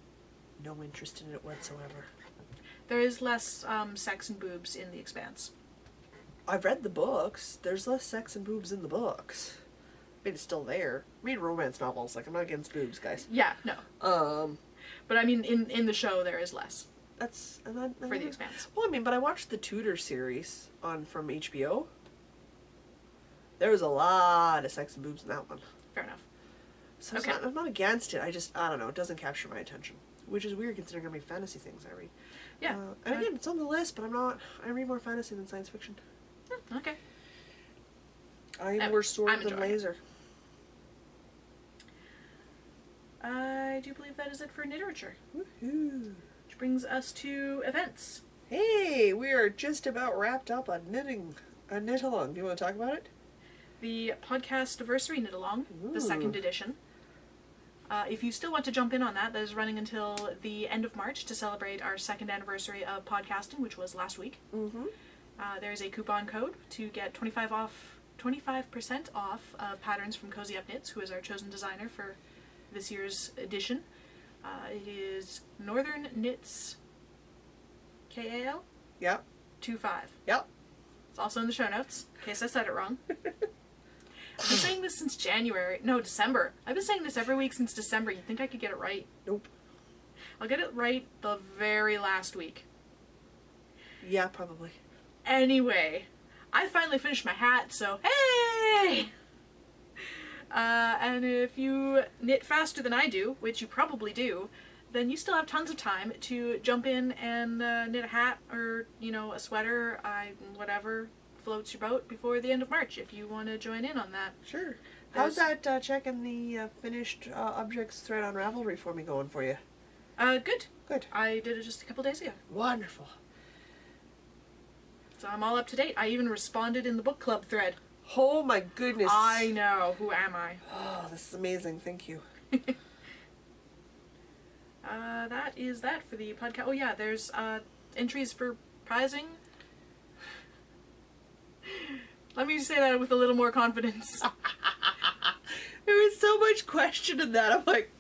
No interest in it whatsoever. There is less sex and boobs in The Expanse. I've read the books. There's less sex and boobs in the books. I mean, it's still there. Read romance novels. Like, I'm not against boobs, guys. Yeah, no. But I mean, in the show, there is less That's for The Expanse. Well, I mean, but I watched the Tudor series from HBO. There was a lot of sex and boobs in that one. Fair enough. So Okay. I'm not against it. I don't know. It doesn't capture my attention, which is weird considering how many fantasy things I read. Yeah. And again, it's on the list, but I read more fantasy than science fiction. Okay. I'm more sword I'm than enjoying it. laser. I do believe that is it for literature. Woohoo! Which brings us to events. Hey, we are just about wrapped up on knit along. Do you want to talk about it? The podcast anniversary knit along, the Ooh. second edition. If you still want to jump in on that, that is running until the end of March to celebrate our second anniversary of podcasting, which was last week. Mm-hmm. There is a coupon code to get 25% off of patterns from Cozy Up Knits, who is our chosen designer for this year's edition. It is Northern Knits KAL. Yeah. 25. Yep. It's also in the show notes, in case I said it wrong. I've been saying this since December. I've been saying this every week since December. You'd think I could get it right. Nope. I'll get it right the very last week. Yeah, probably. Anyway, I finally finished my hat, so hey! And if you knit faster than I do, which you probably do, then you still have tons of time to jump in and knit a hat or, a sweater, whatever floats your boat before the end of March if you want to join in on that. Sure. How's that checking the finished objects thread on Ravelry for me going for you? Good. Good. I did it just a couple days ago. Wonderful. So I'm all up to date. I even responded in the book club thread. Oh my goodness. I know. Who am I? Oh, this is amazing. Thank you. That is that for the podcast. Oh yeah, there's entries for prizing. Let me say that with a little more confidence. There was so much question in that. I'm like,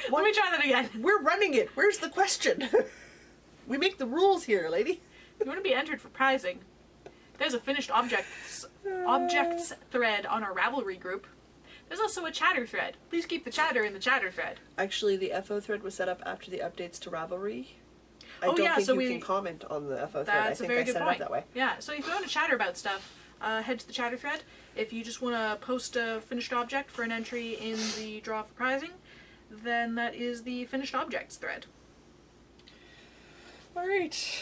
what? Let me try that again. We're running it. Where's the question? We make the rules here, lady. If you want to be entered for prizing, there's a finished objects thread on our Ravelry group. There's also a chatter thread. Please keep the chatter in the chatter thread. Actually, the FO thread was set up after the updates to Ravelry. I Oh, don't yeah, think so you we- can comment on the FO thread. I That's a think very I good set it point. up that way. Yeah, so if you want to chatter about stuff, head to the chatter thread. If you just want to post a finished object for an entry in the draw for prizing, then that is the finished objects thread. Alright.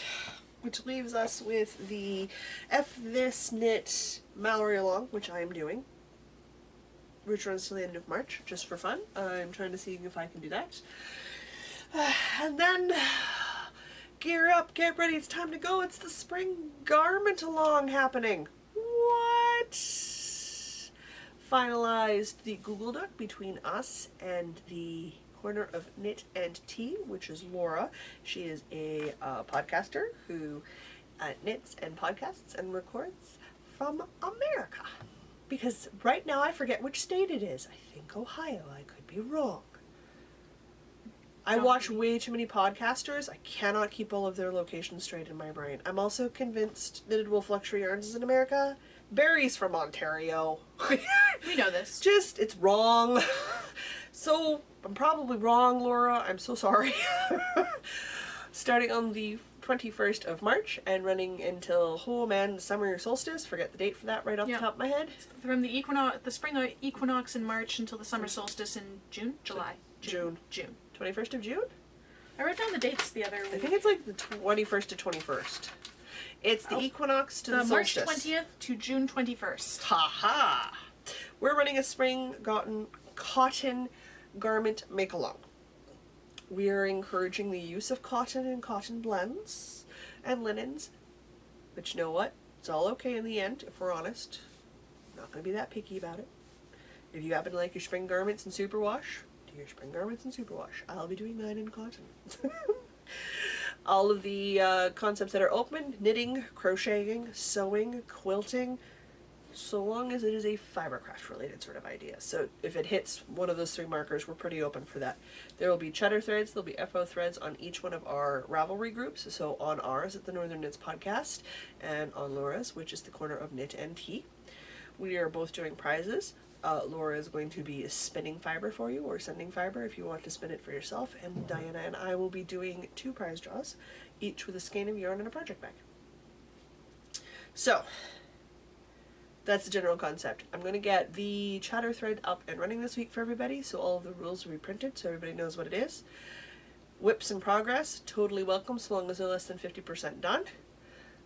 Which leaves us with the F This Knit Mallory Along, which I am doing. Which runs to the end of March, just for fun. I'm trying to see if I can do that. And then, gear up, get ready, it's time to go. It's the Spring Garment Along happening. What? Finalized the Google Doc between us and the Corner of Knit and Tea, which is Laura. She is a podcaster who knits and podcasts and records from America. Because right now I forget which state it is. I think Ohio. I could be wrong. I watch way too many podcasters. I cannot keep all of their locations straight in my brain. I'm also convinced Knitted Wolf Luxury Yarns is in America. Barry's from Ontario. We know this. Just, it's wrong. So, I'm probably wrong, Laura. I'm so sorry. Starting on the 21st of March and running until, oh man, the summer solstice. Forget the date for that right off Yeah. the top of my head. From the spring equinox in March until the summer solstice in July. 21st of June? I wrote down the dates the other I week. think it's like the 21st to 21st. It's the equinox to the March solstice. 20th to June 21st. Ha ha! We're running a spring cotton garment make-along. We are encouraging the use of cotton and cotton blends and linens. But you know what? It's all okay in the end, if we're honest. I'm not going to be that picky about it. If you happen to like your spring garments in superwash, do your spring garments in superwash. I'll be doing mine in cotton. All of the concepts that are open: knitting, crocheting, sewing, quilting, so long as it is a fibercraft related sort of idea. So if it hits one of those three markers, we're pretty open for that. There will be cheddar threads, there'll be FO threads on each one of our Ravelry groups. So on ours at the Northern Knits Podcast and on Laura's, which is the Corner of Knit and Tea. We are both doing prizes. Laura is going to be spinning fiber for you, or sending fiber if you want to spin it for yourself, and Diana and I will be doing 2 prize draws, each with a skein of yarn and a project bag. So, that's the general concept. I'm going to get the chatter thread up and running this week for everybody, so all of the rules will be printed so everybody knows what it is. Whips in progress, totally welcome so long as they're less than 50% done.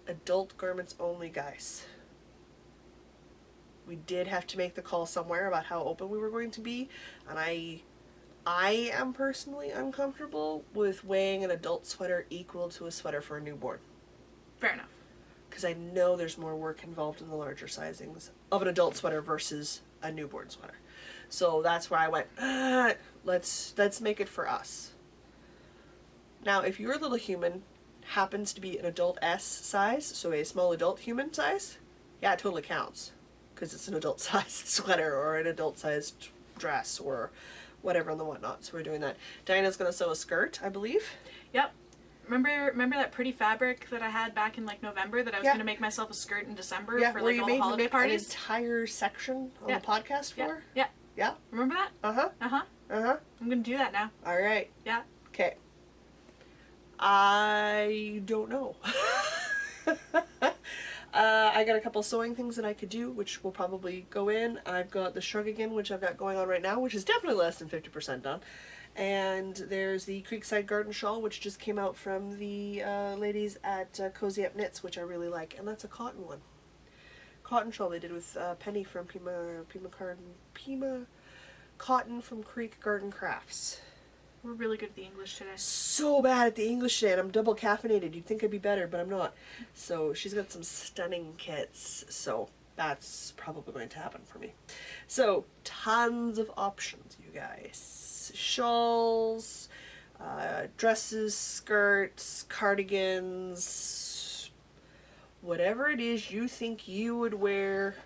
Adult garments only, guys. We did have to make the call somewhere about how open we were going to be, and I am personally uncomfortable with weighing an adult sweater equal to a sweater for a newborn. Fair enough. Because I know there's more work involved in the larger sizings of an adult sweater versus a newborn sweater. So that's where I went, let's make it for us. Now, if your little human happens to be an adult S size, so a small adult human size, yeah, it totally counts. Because it's an adult sized sweater or an adult sized dress or whatever and the whatnot. So we're doing that. Diana's going to sew a skirt, I believe. Yep. Remember that pretty fabric that I had back in like November that I was Yeah. going to make myself a skirt in December Yeah, for where like you all made the me holiday make parties? an entire section on Yeah. the podcast Yeah. for? Yeah. Yeah. Remember that? Uh-huh. Uh-huh. Uh-huh. I'm going to do that now. All right. Yeah. Okay. I don't know. I got a couple sewing things that I could do, which will probably go in. I've got the shrug again, which I've got going on right now, which is definitely less than 50% done. And there's the Creekside Garden Shawl, which just came out from the ladies at Cozy Up Knits, which I really like. And that's a cotton one. Cotton shawl they did with Penny from Pima Cotton from Creek Garden Crafts. We're really good at the English today. So bad at the English today, and I'm double caffeinated. You'd think I'd be better, but I'm not. So she's got some stunning kits, so that's probably going to happen for me. So tons of options, you guys. Shawls, dresses, skirts, cardigans, whatever it is you think you would wear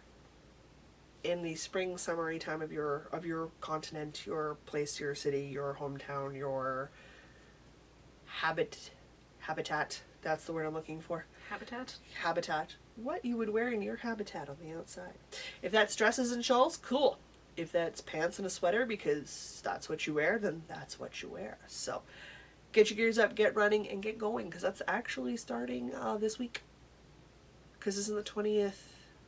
in the spring summery time of your continent, your place, your city, your hometown, your habitat. That's the word I'm looking for. Habitat. What you would wear in your habitat on the outside. If that's dresses and shawls, cool. If that's pants and a sweater because that's what you wear, then that's what you wear. So get your gears up, get running, and get going, because that's actually starting this week. Because isn't the 20th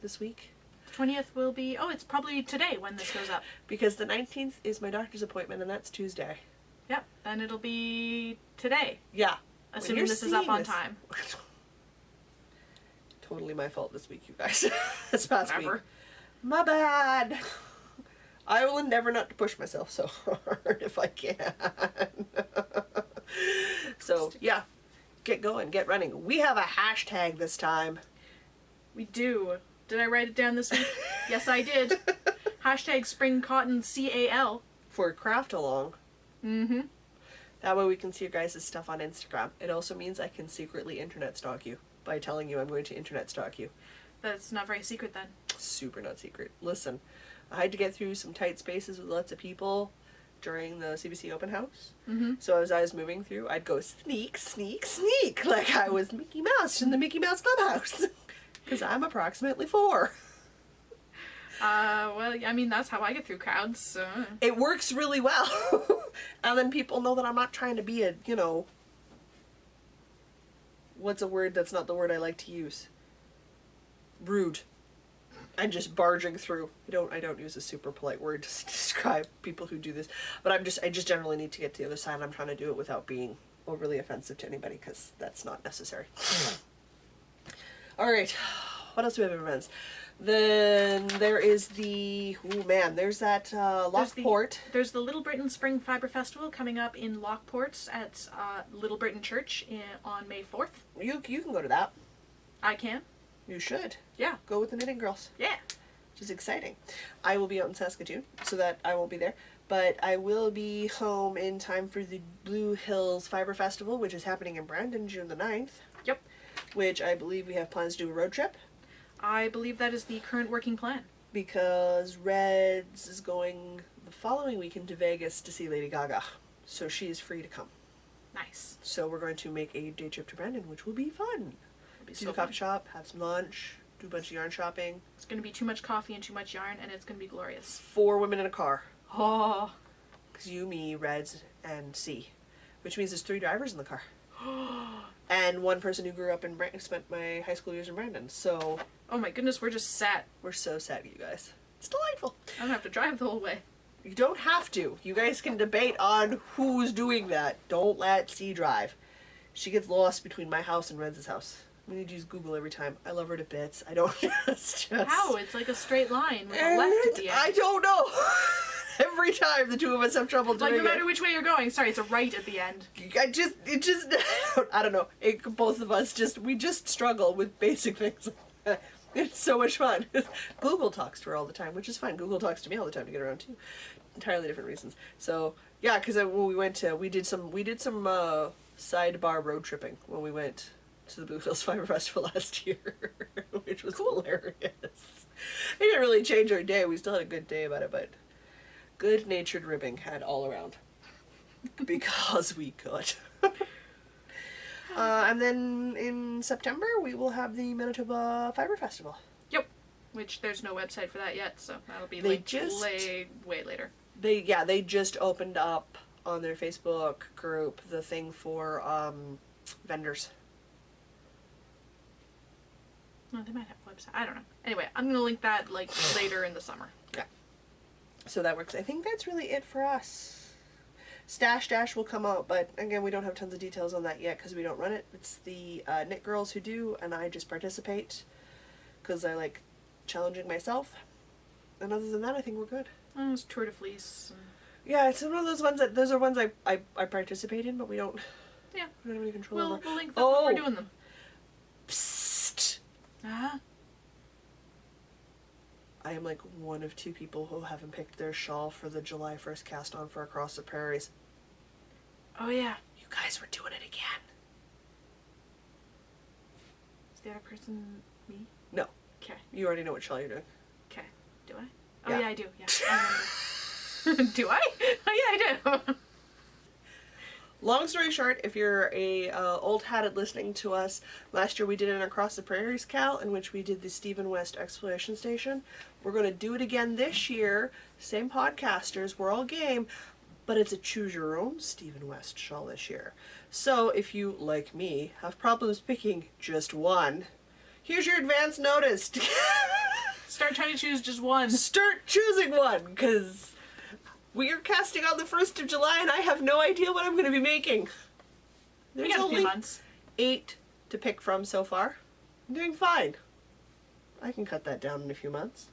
this week? 20th will be, it's probably today when this goes up. Because the 19th is my doctor's appointment, and that's Tuesday. Yep, then it'll be today, Yeah. assuming this is up on time. Totally my fault this week, you guys. This past Whatever. week. My bad. I will endeavor not to push myself so hard if I can. So, yeah. Get going, get running. We have a hashtag this time. We do. Did I write it down this week? Yes, I did. Hashtag spring cotton CAL. For craft along. Mm-hmm. That way we can see your guys' stuff on Instagram. It also means I can secretly internet stalk you by telling you I'm going to internet stalk you. That's not very secret then. Super not secret. Listen, I had to get through some tight spaces with lots of people during the CBC open house. Mm-hmm. So as I was moving through, I'd go sneak, sneak, sneak, like I was Mickey Mouse in the Mickey Mouse Clubhouse. Because I'm approximately 4. Well, I mean, that's how I get through crowds, so. It works really well. And then people know that I'm not trying to be a, what's a word that's not the word I like to use? Rude. And just barging through. I don't use a super polite word to describe people who do this. But I just generally need to get to the other side, and I'm trying to do it without being overly offensive to anybody, because that's not necessary. Alright, what else do we have in events? Then there is there's that Lockport. There's the Little Britain Spring Fiber Festival coming up in Lockport at Little Britain Church on May 4th. You can go to that. I can. You should. Yeah. Go with the Knitting Girls. Yeah. Which is exciting. I will be out in Saskatoon, so that I won't be there. But I will be home in time for the Blue Hills Fiber Festival, which is happening in Brandon June the 9th. Yep. Which I believe we have plans to do a road trip. I believe that is the current working plan. Because Reds is going the following weekend to Vegas to see Lady Gaga. So she is free to come. Nice. So we're going to make a day trip to Brandon, which will be fun. It'll be See so the coffee fun. shop, have some lunch, do a bunch of yarn shopping. It's going to be too much coffee and too much yarn, and it's going to be glorious. 4 women in a car. Oh. Because you, me, Reds, and C. Which means there's 3 drivers in the car. And 1 person who grew up in spent my high school years in Brandon. So Oh my goodness, we're just set. we're so sad, you guys. It's delightful. I don't have to drive the whole way. You don't have to. You guys can debate on who's doing that. Don't let C drive. She gets lost between my house and Reds' house. We need to use Google every time. I love her to bits. I don't just... How? It's like a straight line with a left at the end. I don't know. Every time the 2 of us have trouble doing Like, no it. matter which way you're going. Sorry, it's a right at the end. I don't know. Both of us we just struggle with basic things. It's so much fun. Google talks to her all the time, which is fine. Google talks to me all the time to get around too. Entirely different reasons. So yeah, because when we went to, we did some sidebar road tripping when we went to the Blue Hills Fiber Festival last year, which was hilarious. It didn't really change our day. We still had a good day about it, but good-natured ribbing had all around because we could. And then in September, we will have the Manitoba Fiber Festival. Yep. Which there's no website for that yet, so that'll be They linked just- way later. They just opened up on their Facebook group the thing for vendors. No, they might have a website. I don't know. Anyway, I'm gonna link that like later in the summer. So that works. I think that's really it for us. Stash Dash will come out, but again, we don't have tons of details on that yet because we don't run it. It's the knit girls who do, and I just participate because I like challenging myself. And other than that, I think we're good. Oh, it's Tour de Fleece. Yeah, it's one of those ones that those are ones I participate in, but we don't. Yeah. We don't have any control over. We'll link them when we're doing them. Psst. Ah. I am like one of two people who haven't picked their shawl for the July 1st cast on for Across the Prairies. Oh yeah. You guys were doing it again. Is the other person me? No. Okay. You already know what shawl you're doing. Okay. Do I? Oh Yeah. yeah, I do. Yeah. I remember. Do I? Oh yeah, I do. Long story short, if you're a old hat at listening to us, last year we did an Across the Prairies Cal in which we did the Stephen West Exploration Station. We're going to do it again this year. Same podcasters, we're all game, but it's a choose your own Stephen West shawl this year. So if you, like me, have problems picking just one, here's your advance notice. Start trying to choose just one. Start choosing one, because we are casting on the 1st of July and I have no idea what I'm going to be making. We There's got a only few months. 8 to pick from so far. I'm doing fine. I can cut that down in a few months.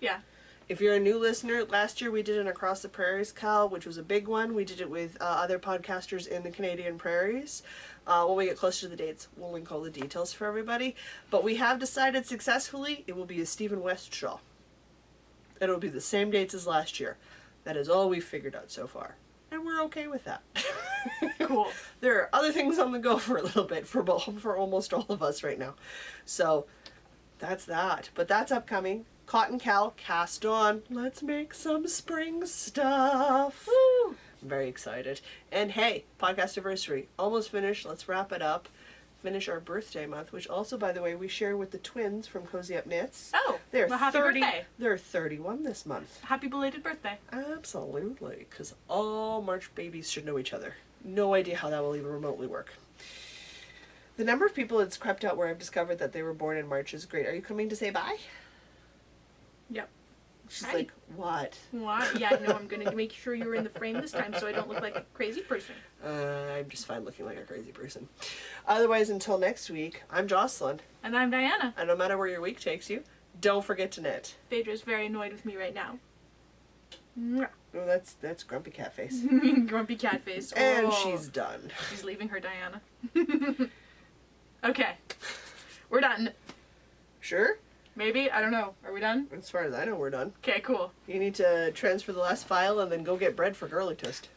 Yeah. If you're a new listener, last year we did an Across the Prairies Cal, which was a big one. We did it with other podcasters in the Canadian prairies. When we get closer to the dates, we'll link all the details for everybody. But we have decided successfully it will be a Stephen West shawl. It'll be the same dates as last year. That is all we've figured out so far. And we're okay with that. Cool. There are other things on the go for a little bit for almost all of us right now. So that's that. But that's upcoming. Cotton Cal, cast on. Let's make some spring stuff. Woo! I'm very excited. And hey, podcast anniversary. Almost finished. Let's wrap it up. Finish our birthday month, which also, by the way, we share with the twins from Cozy Up Knits. Oh, They're well, happy 30. birthday. They're 31 this month. Happy belated birthday. Absolutely, because all March babies should know each other. No idea how that will even remotely work. The number of people that's crept out where I've discovered that they were born in March is great. Are you coming to say bye? Yep. She's Hi. like, what? What? Yeah, no, I'm gonna make sure you're in the frame this time so I don't look like a crazy person. I'm just fine looking like a crazy person. Otherwise, until next week, I'm Jocelyn. And I'm Diana. And no matter where your week takes you, don't forget to knit. Phaedra's very annoyed with me right now. Mwah. Oh, that's grumpy cat face. Grumpy cat face. And Oh. she's done. She's leaving her Diana. Okay. We're done. Sure? Maybe? I don't know. Are we done? As far as I know, we're done. Okay, cool. You need to transfer the last file and then go get bread for Girly Toast.